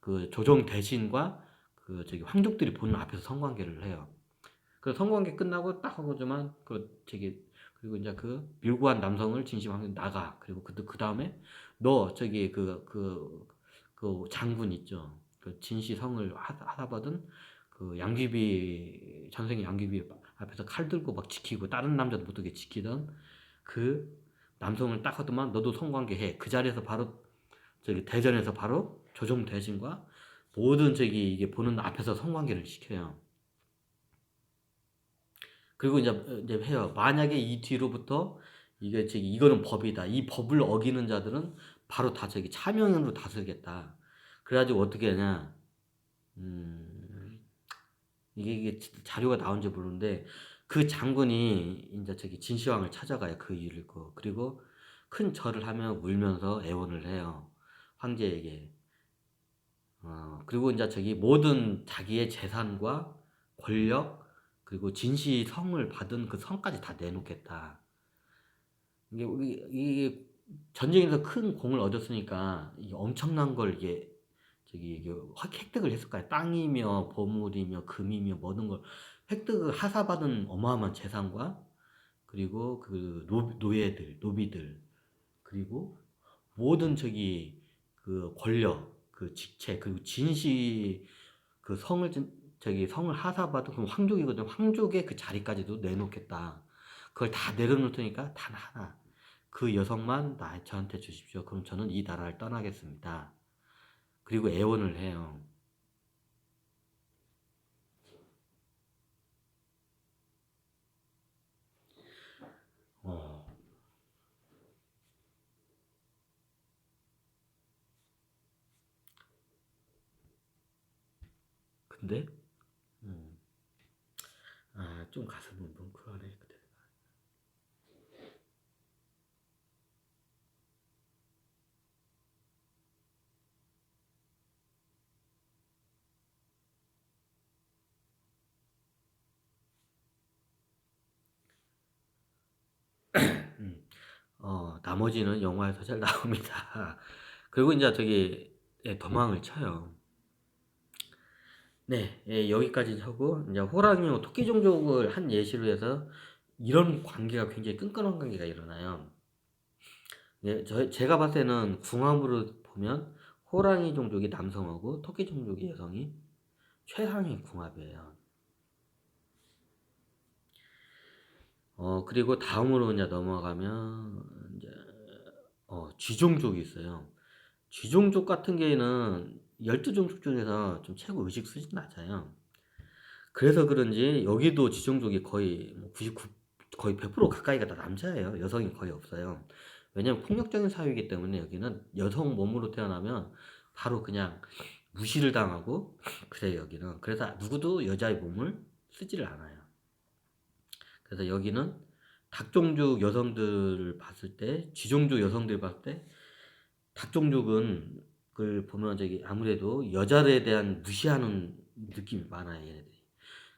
그 조정 대신과 그 황족들이 보는 앞에서 성관계를 해요. 그 성관계 끝나고 딱 하고지만 그리고 이제 그 밀고 한 남성을 진시황이 나가. 그리고 그 다음에 너 그 장군 있죠. 그 진시성을 하사받은 그 양귀비 전생 양귀비 앞에서 칼 들고 막 지키고 다른 남자도 못 오게 지키던 그 남성을 딱 하더만 너도 성관계 해. 그 자리에서 바로 대전에서 바로 조정 대신과 모든 이게 보는 앞에서 성관계를 시켜요. 그리고 이제 해요. 만약에 이 뒤로부터 이게 저기 이거는 법이다. 이 법을 어기는 자들은 바로 다 저기 차명으로 다스리겠다. 그래가지고 어떻게 하냐? 음, 이게 자료가 나온지 모르는데 그 장군이 이제 저기 진시황을 찾아가요. 그 이유를 거. 그리고 큰 절을 하며 울면서 애원을 해요. 황제에게. 그리고 이제 저기 모든 자기의 재산과 권력 그리고 진시성을 받은 그 성까지 다 내놓겠다. 이게 전쟁에서 큰 공을 얻었으니까 이게 엄청난 걸 이게 획득을 했을 거야. 땅이며 보물이며 금이며 모든 걸 획득을 하사받은 어마어마한 재산과 그리고 그 노예들, 노비들 그리고 모든 저기 그 권력, 그 직책, 그리고 진시 그 저기 성을 하사받은 그 황족이거든. 황족의 그 자리까지도 내놓겠다. 그걸 다 내려놓을 테니까 단 하나 그 여성만 저한테 주십시오. 그럼 저는 이 나라를 떠나겠습니다. 그리고 애원을 해요. 어, 근데 음, 좀 가슴은 뭉클하네. 그때. 음, 나머지는 영화에서 잘 나옵니다. 그리고 이제 저기 도망을 쳐요. 네, 여기까지 하고 이제 호랑이와 토끼 종족을 한 예시로 해서 이런 관계가 굉장히 끈끈한 관계가 일어나요. 네, 제가 봤을 때는 궁합으로 보면 호랑이 종족이 남성하고 토끼 종족이 여성이 최상의 궁합이에요. 그리고 다음으로 이제 넘어가면 이제 쥐종족이 있어요. 쥐종족 같은 경우에는 12종족 중에서 좀 최고 의식 수준이 낮아요. 그래서 그런지 여기도 쥐종족이 거의 99, 거의 100% 가까이가 다 남자예요. 여성이 거의 없어요. 왜냐면 폭력적인 사회이기 때문에 여기는 여성 몸으로 태어나면 바로 그냥 무시를 당하고 그래요, 여기는. 그래서 누구도 여자의 몸을 쓰지를 않아요. 그래서 여기는 닭종족 여성들을 봤을 때, 쥐종족 여성들 봤을 때, 닭종족은 그걸 보면 저기 아무래도 여자에 대한 무시하는 느낌이 많아요, 얘네들이.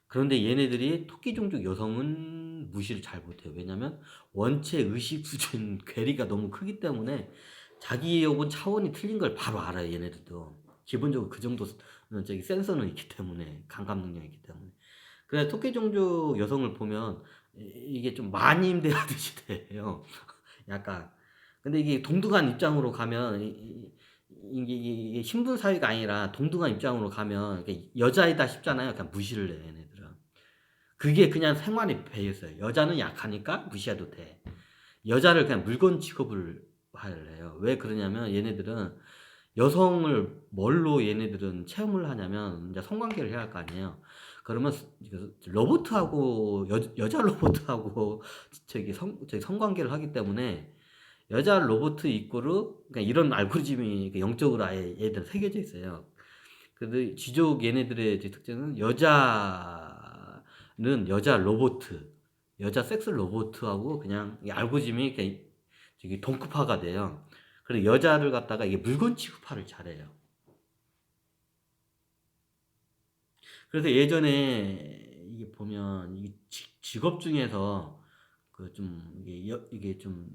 그런데 얘네들이 토끼종족 여성은 무시를 잘 못해요. 왜냐면 원체 의식 수준 괴리가 너무 크기 때문에 자기 혹은 차원이 틀린 걸 바로 알아요, 얘네들도. 기본적으로 그 정도 저기 센서는 있기 때문에, 감각 능력이 있기 때문에. 그래서 토끼종족 여성을 보면 이게 좀 마님대하듯이 돼요. 약간. 근데 이게 동등한 입장으로 가면 이게 신분 사회가 아니라 동등한 입장으로 가면 여자이다 싶잖아요. 그냥 무시를 해 얘네들은. 그게 그냥 생활에 배였어요. 여자는 약하니까 무시해도 돼. 여자를 그냥 물건 취급을 해요. 왜 그러냐면 얘네들은 여성을 뭘로 얘네들은 체험을 하냐면 이제 성관계를 해야 할 거 아니에요. 그러면 로봇하고 여자 로봇하고 저기 성관계를 하기 때문에 여자 로봇 이꼬르 그러니까 이런 알고리즘이 영적으로 아예 얘들 새겨져 있어요. 근데 쥐족 얘네들의 특징은 여자는 여자 로봇, 여자 섹스 로봇하고 그냥 이 알고리즘이 이렇게 저기 동급화가 돼요. 그래서 여자를 갖다가 이게 물건 취급화를 잘해요. 그래서 예전에 이게 보면 이 직업 중에서 그 좀 이게 좀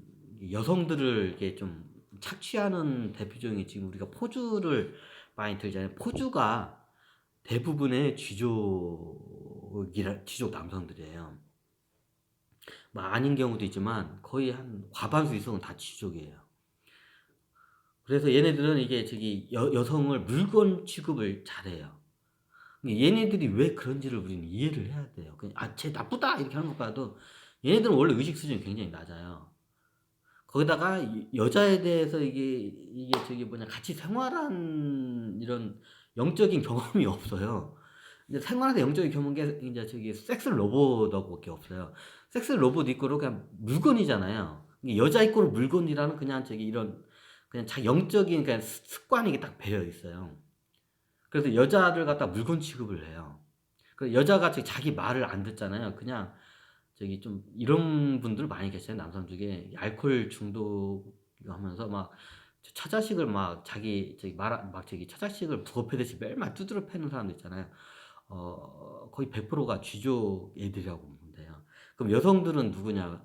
여성들을 이렇게 좀 착취하는 대표적인 지금 우리가 포주를 많이 들잖아요. 포주가 대부분의 쥐족 남성들이에요. 뭐 아닌 경우도 있지만 거의 한 과반수 이상은 다 쥐족이에요. 그래서 얘네들은 이게 저기 여성을 물건 취급을 잘해요. 얘네들이 왜 그런지를 우리는 이해를 해야 돼요. 그냥 쟤 나쁘다 이렇게 하는 것보다도 얘네들은 원래 의식 수준이 굉장히 낮아요. 거기다가 여자에 대해서 이게 저기 뭐냐 같이 생활한 이런 영적인 경험이 없어요. 이제 생활에서 영적인 경험한 게 이제 저기 섹스 로봇하고밖에 없어요. 섹스 로봇 이꼬르 그냥 물건이잖아요. 이게 여자 이꼬르 물건이라는 그냥 저기 이런 그냥 영적인 그냥 습관이 이게 딱 배어 있어요. 그래서 여자를 갖다 물건 취급을 해요. 그 여자가 자기 말을 안 듣잖아요. 그냥 저기 좀 이런 분들 많이 계세요. 남성 중에 알코올 중독하면서 막 처자식을 막 자기 저기 막 저기 처자식을 부업하듯이 매일만 두드려 패는 사람들 있잖아요. 거의 100%가 쥐족 애들이라고 보면 돼요. 그럼 여성들은 누구냐?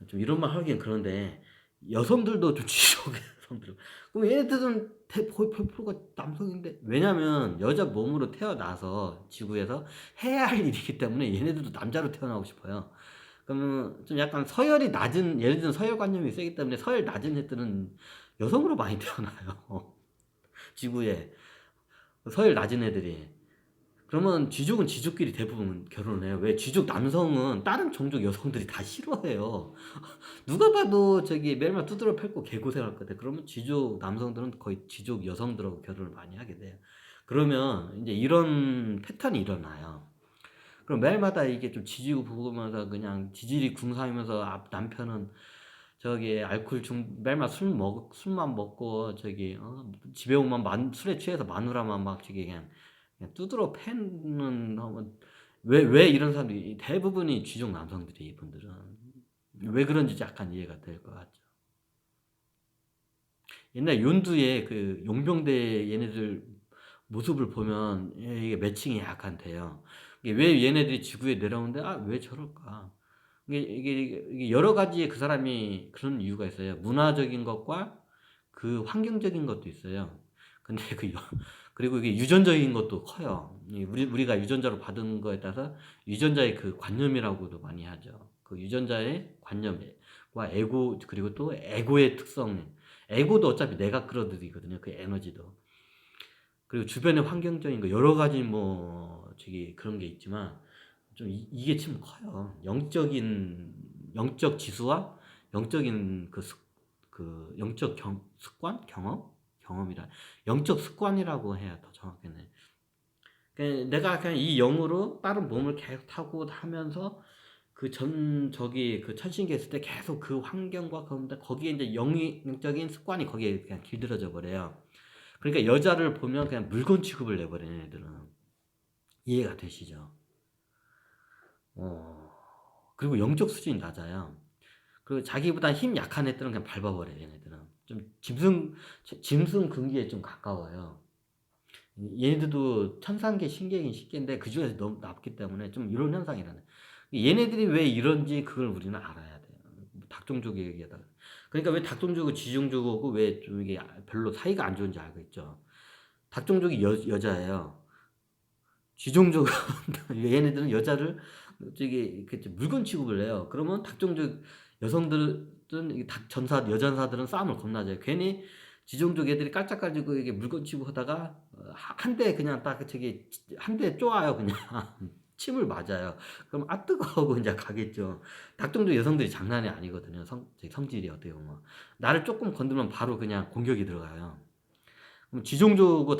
좀 이런 말 하기엔 그런데 여성들도 좀 쥐족 여성들. 그럼 얘네들은 거의 100%가 남성인데 왜냐면 여자 몸으로 태어나서 지구에서 해야 할 일이기 때문에 얘네들도 남자로 태어나고 싶어요. 그러면 좀 약간 서열이 낮은 예를 들면 서열관념이 세기 때문에 서열 낮은 애들은 여성으로 많이 태어나요. 지구에 서열 낮은 애들이. 그러면 쥐족은 쥐족끼리 대부분 결혼을 해요. 왜 쥐족 남성은 다른 종족 여성들이 다 싫어해요. 누가 봐도 저기 매일만 두드러 펴고 개고생할 것 같아. 그러면 쥐족 남성들은 거의 쥐족 여성들하고 결혼을 많이 하게 돼요. 그러면 이제 이런 패턴이 일어나요. 그럼 매일마다 이게 좀 지지고 볶으면서 그냥 지질이 궁상이면서 남편은 저기 알코올 매일만 술만 먹고 저기 집에 오면 술에 취해서 마누라만 막 저기 그냥 두드러 패는 왜 이런 사람들이 대부분이 쥐족 남성들이 이분들은 왜 그런지 약간 이해가 될 것 같죠. 옛날 윤두의 그 용병대 얘네들 모습을 보면 이게 매칭이 약간 돼요. 이게 왜 얘네들이 지구에 내려오는데 왜 저럴까? 이게 여러 가지의 그 사람이 그런 이유가 있어요. 문화적인 것과 그 환경적인 것도 있어요. 근데 그리고 이게 유전적인 것도 커요. 우리가 유전자로 받은 거에 따라서 유전자의 그 관념이라고도 많이 하죠. 그 유전자의 관념과 에고 그리고 또 에고의 특성. 에고도 어차피 내가 끌어들이거든요. 그 에너지도. 그리고 주변의 환경적인 거 여러 가지 뭐 저기 그런 게 있지만 좀 이게 참 커요. 영적 지수와 영적인 그 영적 습관 경험이라 영적 습관이라고 해야 더 정확하네. 내가 그냥 이 영으로 다른 몸을 계속 타고 하면서 저기 그 천신계 있을 때 계속 그 환경과 그런데 거기에 이제 영적인 습관이 거기에 그냥 길들여져 버려요. 그러니까 여자를 보면 그냥 물건 취급을 내버리는 애들은 이해가 되시죠? 그리고 영적 수준이 낮아요. 그리고 자기보다 힘 약한 애들은 그냥 밟아버려요. 얘네들은 좀 짐승 근기에 좀 가까워요. 얘네들도 천상계 신계긴 신계인데 그 중에서 너무 낮기 때문에 좀 이런 현상이라는. 얘네들이 왜 이런지 그걸 우리는 알아야 돼요. 닭종족 얘기하다가. 그러니까 왜 닭종족은 쥐종족하고 왜 좀 이게 별로 사이가 안 좋은지 알고 있죠. 닭종족이 여자예요. 쥐종족은 얘네들은 여자를 저기 물건 취급을 해요. 그러면 닭종족 여성들은 닭 전사 여전사들은 싸움을 겁나죠. 괜히 쥐종족 애들이 깔짝가지고 이게 물건 취급하다가 한 대 그냥 딱 저기 한 대 쪼아요 그냥 침을 맞아요. 그럼 뜨거워하고 이제 가겠죠. 닭종족 여성들이 장난이 아니거든요. 성질이 어떻게 보면 나를 조금 건들면 바로 그냥 공격이 들어가요. 그럼 쥐종족하고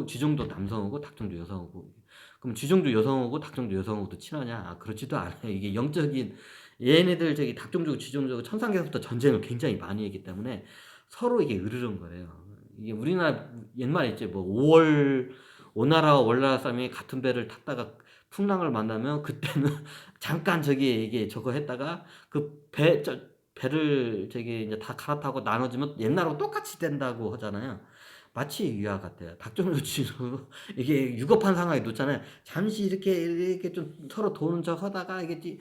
쥐종족 남성하고 닭종족 여성하고 그럼 쥐종족 여성하고 닭종족 여성하고도 친하냐? 그렇지도 않아요. 이게 영적인 얘네들 저기 닭종족 쥐종족 천상계에서부터 전쟁을 굉장히 많이 했기 때문에 서로 이게 으르렁거려요. 이게 우리나라 옛말에 있지 뭐 5월 오나라와 월나라 싸움이 같은 배를 탔다가 풍랑을 만나면 그때는 잠깐 저기 이게 저거 했다가 배를 저기 이제 다 갈아타고 나눠지면 옛날하고 똑같이 된다고 하잖아요. 마치 이와 같아요. 닭종류치로 이게 유급한 상황에 놓잖아요. 잠시 이렇게 좀 서로 도는 척 하다가 이렇게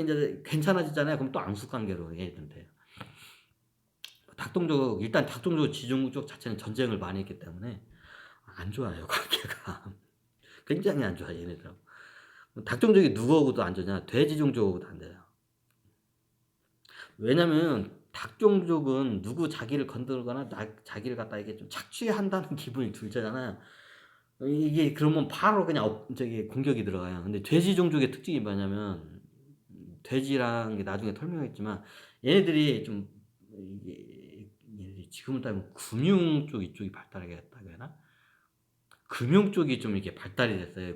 이제 괜찮아지잖아요. 그럼 또 앙숙 관계로 얘기는 돼요. 일단 닭종족 지종족 자체는 전쟁을 많이 했기 때문에 안 좋아요. 관계가 굉장히 안 좋아 얘네들하고. 닭종족이 누구하고도 안 좋냐? 돼지종족하고도 안 돼요. 왜냐면 닭종족은 누구 자기를 건들거나 자기를 갖다 이게 좀 착취한다는 기분이 들잖아요. 이게 그러면 바로 그냥 저기 공격이 들어가요. 근데 돼지 종족의 특징이 뭐냐면 돼지랑 나중에 설명했지만 얘네들이 좀 이게 얘네들이 지금은 따지면 금융 쪽 이쪽이 발달하게 했다고 해야 하나? 금융 쪽이 좀 이렇게 발달이 됐어요.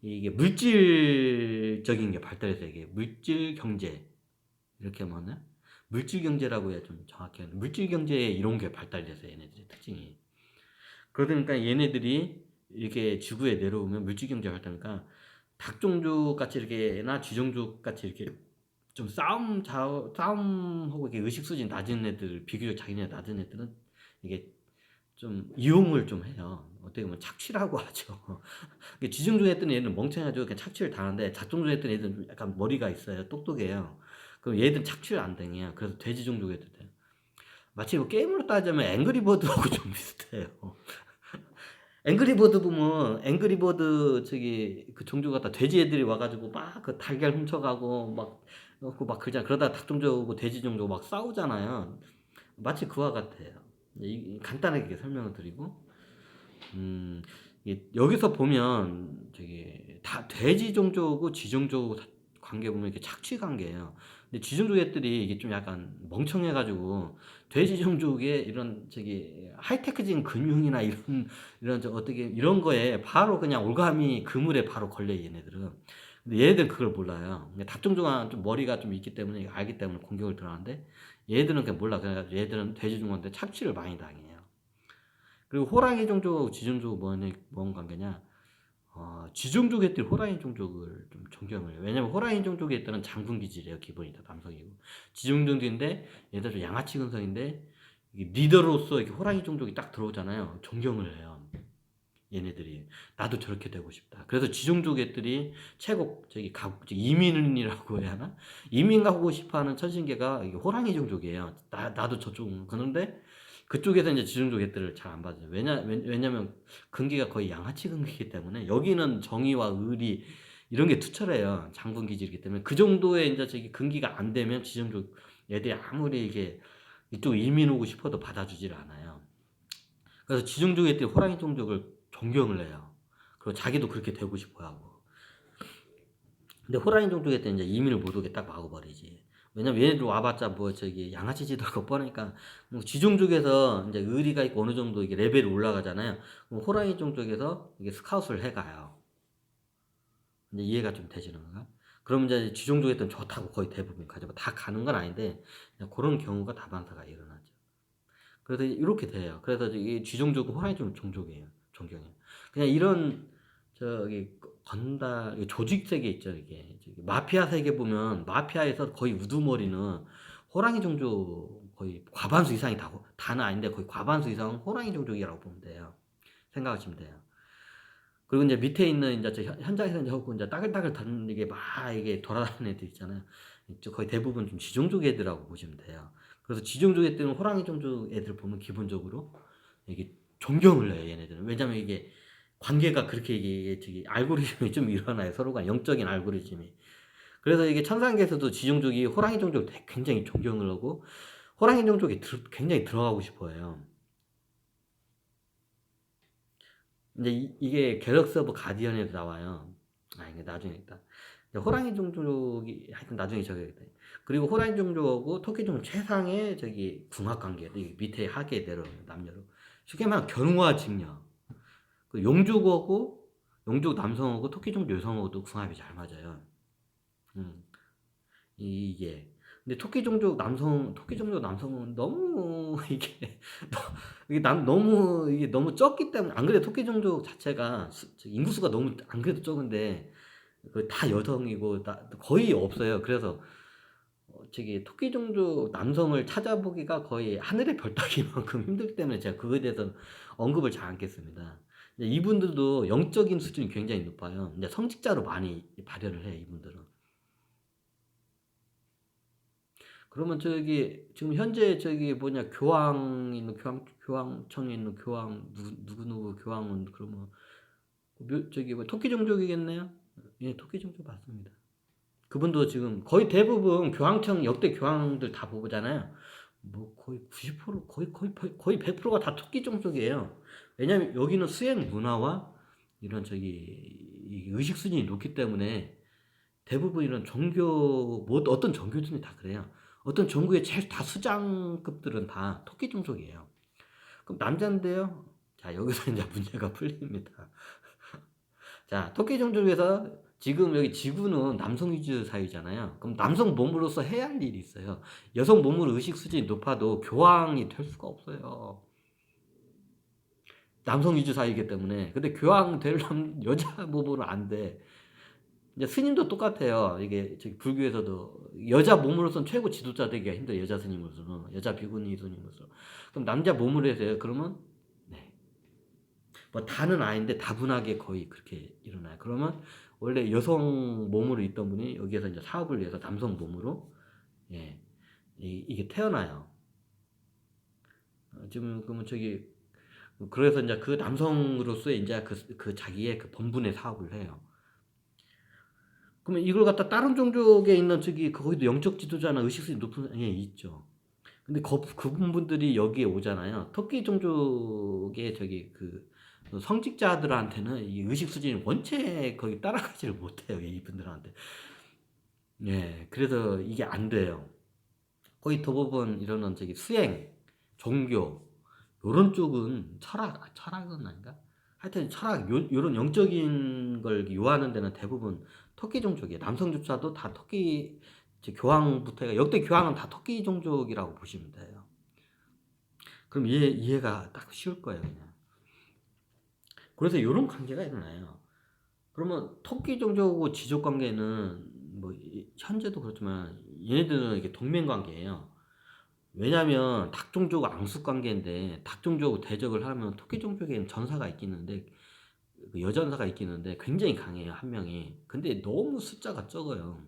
이게 물질적인 게 발달했어요. 이게 물질 경제 이렇게 하면은 물질 경제라고 해야 좀 정확히 하는 물질 경제에 이런 게 발달이 됐어요. 얘네들의 특징이. 그러니까 얘네들이 이렇게 지구에 내려오면 물질 경제가 발달하니까 닭종족 같이 이렇게나 쥐종족 같이 이렇게 좀 싸움하고 이렇게 의식 수준이 낮은 애들, 비교적 자기네 낮은 애들은 이게 좀 이용을 좀 해요. 어떻게 보면 착취라고 하죠. 쥐종족 애들은 얘는 멍청해가지고 그냥 착취를 당하는데 닭종족 애들은 얘들은 좀 약간 머리가 있어요. 똑똑해요. 그럼 얘들은 착취를 안 당해요. 그래서 돼지종족 애들 돼요. 마치 뭐 게임으로 따지면 앵그리버드하고 좀 비슷해요. 앵그리버드 보면 앵그리버드 저기 그 종족 같다 돼지 애들이 와가지고 막 그 달걀 훔쳐가고 막 넣고 막 그러잖아. 그러다 닭종족하고 돼지 종족 막 싸우잖아요. 마치 그와 같아요. 간단하게 설명을 드리고 여기서 보면 저기 다 돼지 종족하고 쥐 종족 관계 보면 이렇게 착취 관계예요. 근데 쥐 종족 애들이 이게 좀 약간 멍청해가지고 돼지 종족의 이런 저기 하이테크적인 금융이나 이런 저 어떻게 이런 거에 바로 그냥 올가미 그물에 바로 걸려 얘네들은. 근데 얘네들은 그걸 몰라요. 닭 종족은 좀 머리가 좀 있기 때문에 알기 때문에 공격을 들어가는데 얘들은 그냥 몰라. 그래서 얘들은 돼지 종족한테 착취를 많이 당해요. 그리고 호랑이 종족하고 쥐 종족은 뭔 관계냐? 쥐종족 애들이 호랑이 종족을 좀 존경을 해요. 왜냐면 호랑이 종족의 애들은 장군 기질이에요. 기본이 다 남성이고. 쥐종족인데 얘들 좀 양아치 근성인데 리더로서 이렇게 호랑이 종족이 딱 들어오잖아요. 존경을 해요. 얘네들이 나도 저렇게 되고 싶다. 그래서 쥐종족 애들이 최고 이민이라고 해야 하나? 이민 가고 싶어하는 천신계가 이게 호랑이 종족이에요. 나도 저쪽 그런데 그쪽에서 이제 쥐종족 애들을 잘 안 받아요. 왜냐면 근기가 거의 양아치 근기이기 때문에 여기는 정의와 의리 이런 게 투철해요. 장군 기질이기 때문에 그 정도의 이제 저기 근기가 안 되면 쥐종족 애들이 아무리 이게 이쪽 이민 오고 싶어도 받아주질 않아요. 그래서 쥐종족 애들이 호랑이 종족을 존경을 해요. 그리고 자기도 그렇게 되고 싶어 하고. 근데 호랑이 종족 애들은 이제 이민을 못 오게 딱 막아버리지. 왜냐면 얘네들 와봤자 뭐 저기 양아치 짓하고 뻔하니까 뭐 쥐종족에서 이제 의리가 있고 어느 정도 이게 레벨이 올라가잖아요. 그럼 호랑이 종족에서 이게 스카웃을 해가요. 이제 이해가 좀 되시는 건가? 그럼 이제 쥐종족에 있던 좋다고 거의 대부분 가죠. 다 가는 건 아닌데 그런 경우가 다반사가 일어나죠. 그래서 이렇게 돼요. 그래서 이 쥐종족은 호랑이 종족이에요. 존경해요. 그냥 이런 저기 건달 조직 세계 있죠. 이게 저기 마피아 세계 보면 마피아에서 거의 우두머리는 호랑이 종족 거의 과반수 이상이 다는 아닌데 거의 과반수 이상은 호랑이 종족이라고 보면 돼요. 생각하시면 돼요. 그리고 이제 밑에 있는 이제 저 현장에서 이제 하고 이제 따글따글 다는 이게 막 이게 돌아다니는 애들 있잖아요. 거의 대부분 좀 쥐종족 애들이라고 보시면 돼요. 그래서 쥐종족 애들은 호랑이 종족 애들 보면 기본적으로 이게 존경을 해요. 얘네들은. 왜냐면 이게 관계가 그렇게 이게 저기 알고리즘이 좀 일어나요. 서로가 영적인 알고리즘이. 그래서 이게 천상계에서도 쥐종족이 호랑이 종족을 굉장히 존경을 하고 호랑이 종족이 굉장히 들어가고 싶어해요. 근데 이게 갤럭시 오브 가디언에도 나와요. 이게 나중에 있다. 호랑이 종족이 하여튼 나중에 적용했다. 그리고 호랑이 종족하고 토끼 종족 최상의 저기 궁합 관계. 밑에 하계 내려오는 남녀로. 쉽게 말하면 견우와 직녀. 그 용족하고 용족 남성하고 토끼 종족 여성하고도 궁합이 잘 맞아요. 이게 근데 토끼 종족 남성은 너무 이게 너무 적기 때문에 안 그래도 토끼 종족 자체가 인구수가 너무 안 그래도 적은데 다 여성이고 거의 없어요. 그래서 저기 토끼 종족 남성을 찾아보기가 거의 하늘의 별 따기만큼 힘들기 때문에 제가 그거에 대해서 언급을 잘 않겠습니다. 이분들도 영적인 수준이 굉장히 높아요. 이제 성직자로 많이 발현을 해 이분들은. 그러면 저기 지금 현재 저기 뭐냐 교황청에 있는 교황 누구 교황은 그러면 저기 뭐 토끼 종족이겠네요? 예, 토끼 종족 맞습니다. 그분도 지금 거의 대부분 교황청 역대 교황들 다 보잖아요. 뭐 거의 90% 거의 100%가 다 토끼 종족이에요. 왜냐면 여기는 수행 문화와 이런 저기 의식 수준이 높기 때문에 대부분 이런 종교 뭐 어떤 종교들이 다 그래요. 어떤 종교의 제일 다 수장급들은 다 토끼 종족이에요. 그럼 남자인데요. 자, 여기서 이제 문제가 풀립니다. 자, 토끼 종족에서 지금 여기 지구는 남성 위주 사회잖아요. 그럼 남성 몸으로서 해야 할 일이 있어요. 여성 몸으로 의식 수준이 높아도 교황이 될 수가 없어요. 남성 위주 사회이기 때문에. 근데 교황 되려면 여자 몸으로 안 돼. 이제 스님도 똑같아요. 이게 저기 불교에서도 여자 몸으로서는 최고 지도자 되기가 힘들어요. 여자 스님으로서는. 여자 비구니 스님으로서. 그럼 남자 몸으로 해서요. 그러면 네. 뭐 다는 아닌데 다분하게 거의 그렇게 일어나요. 그러면 원래 여성 몸으로 있던 분이 여기에서 이제 사업을 위해서 남성 몸으로 예, 이게 태어나요. 지금 그러면 저기 그래서 이제 그 남성으로서의 이제 그 자기의 그 본분의 사업을 해요. 그러면 이걸 갖다 다른 종족에 있는 저기 거기도 영적 지도자나 의식수준이 높은 예 있죠. 근데 그분들이 여기에 오잖아요. 터키 종족의 저기 그 성직자들한테는 이 의식 수준이 원체 거의 따라가지를 못해요. 이분들한테. 예, 그래서 이게 안 돼요. 거의 대부분 이러는 저기 수행, 종교 요런 쪽은 철학은 아닌가? 하여튼 철학 요런 영적인 걸 요하는 데는 대부분 터키 종족이에요. 남성조차도 다 터키 교황부터 해가 역대 교황은 다 터키 종족이라고 보시면 돼요. 그럼 이해가 딱 쉬울 거예요, 그냥. 그래서 이런 관계가 일어나요. 그러면 토끼 종족하고 지족 관계는 뭐 현재도 그렇지만 얘네들은 이게 동맹 관계예요. 왜냐하면 닭 종족 앙숙 관계인데 닭 종족 대적을 하면 토끼 종족에는 전사가 있기는데 그 여전사가 있기는데 굉장히 강해요, 한 명이. 근데 너무 숫자가 적어요.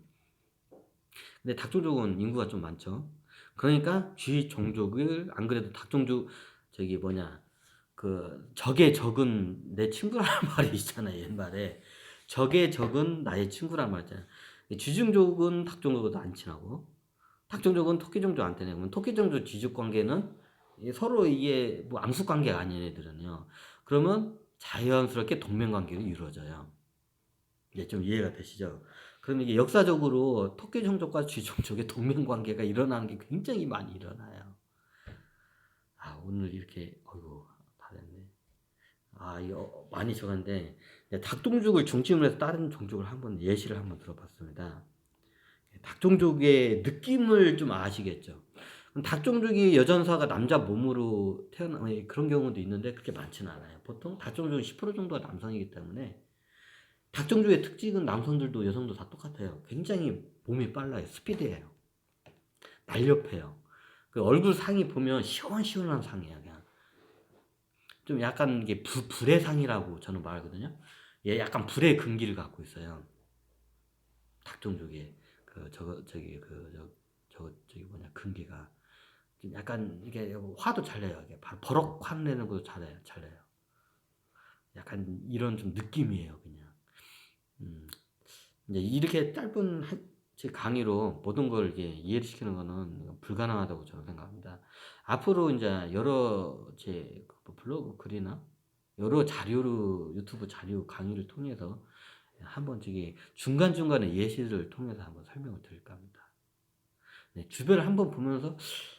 근데 닭 종족은 인구가 좀 많죠. 그러니까 쥐 종족을 안 그래도 닭 종족 저기 뭐냐 그 적의 적은 내 친구라는 말이 있잖아요, 옛말에. 적의 적은 나의 친구란 말이잖아요. 쥐종족은 닭종족보다 안 친하고 닭종족은 토끼종족한테 내면 토끼종족 쥐족 관계는 서로 이게 뭐 앙숙 관계가 아닌 애들은요. 그러면 자연스럽게 동맹 관계가 이루어져요. 이제 좀 이해가 되시죠? 그럼 이게 역사적으로 토끼종족과 쥐종족의 동맹 관계가 일어나는 게 굉장히 많이 일어나요. 아, 오늘 이렇게 어이구 다 됐네. 아, 이거 많이 적었는데 닭종족을 중심으로 해서 다른 종족을 한번 예시를 한번 들어봤습니다. 닭종족의 느낌을 좀 아시겠죠? 닭종족이 여전사가 남자 몸으로 태어나 그런 경우도 있는데 그렇게 많지는 않아요. 보통 닭종족은 10% 정도가 남성이기 때문에 닭종족의 특징은 남성들도 여성도 다 똑같아요. 굉장히 몸이 빨라요. 스피드예요. 날렵해요. 그 얼굴 상이 보면 시원시원한 상이에요. 그냥 좀 약간 이게 불의 상이라고 저는 말하거든요. 얘 약간 불의 근기를 갖고 있어요. 닭종족의 그 저기 뭐냐 근기가 좀 약간 이게 화도 잘 내요. 이게 바로 버럭 화 내는 것도 잘 내요. 약간 이런 좀 느낌이에요, 그냥. 이제 이렇게 짧은 제 강의로 모든 걸 이게 이해를 시키는 거는 불가능하다고 저는 생각합니다. 앞으로 이제 여러 제 블로그 글이나 여러 자료로 유튜브 자료 강의를 통해서 한번 저기 중간중간에 예시를 통해서 한번 설명을 드릴까 합니다. 네, 주변을 한번 보면서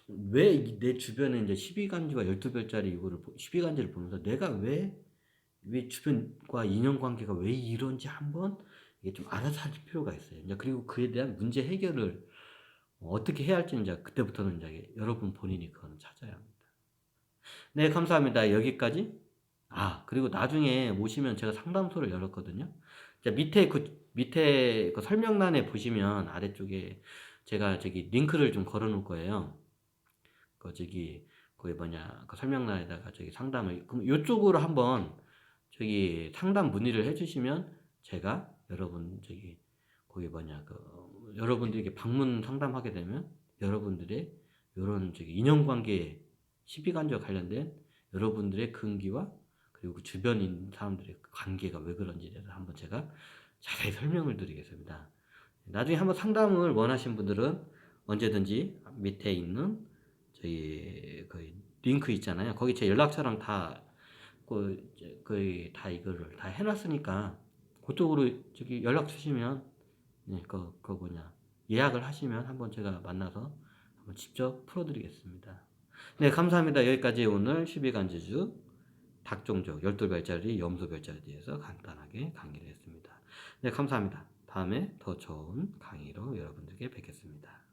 왜 내 주변에 이제 12간지와 12별짜리 이거를 12간지를 보면서 내가 왜 주변과 인연관계가 왜 이런지 한번 이게 좀 알아서 할 필요가 있어요. 이제 그리고 그에 대한 문제 해결을 어떻게 해야 할지 이제 그때부터는 이제 여러분 본인이 그거는 찾아야 합니다. 네, 감사합니다. 여기까지. 아, 그리고 나중에 오시면 제가 상담소를 열었거든요. 자, 밑에 그 설명란에 보시면 아래쪽에 제가 저기 링크를 좀 걸어 놓을 거예요. 그 저기 거기 뭐냐 그 설명란에다가 저기 상담을 그럼 이쪽으로 한번 저기 상담 문의를 해주시면 제가 여러분 저기 거기 뭐냐 그 여러분들에게 방문 상담하게 되면 여러분들의 이런 저기 인연관계 시비간과 관련된 여러분들의 근기와 그리고 주변인 사람들의 관계가 왜 그런지에 대해서 한번 제가 자세히 설명을 드리겠습니다. 나중에 한번 상담을 원하신 분들은 언제든지 밑에 있는 저희 그 링크 있잖아요. 거기 제 연락처랑 다 거의 다 이거를 다 해놨으니까 그쪽으로 저기 연락 주시면 네, 그 뭐냐 예약을 하시면 한번 제가 만나서 한번 직접 풀어드리겠습니다. 네, 감사합니다. 여기까지 오늘 12간지주 닭종족 12별자리, 염소별자리에 대해서 간단하게 강의를 했습니다. 네, 감사합니다. 다음에 더 좋은 강의로 여러분들께 뵙겠습니다.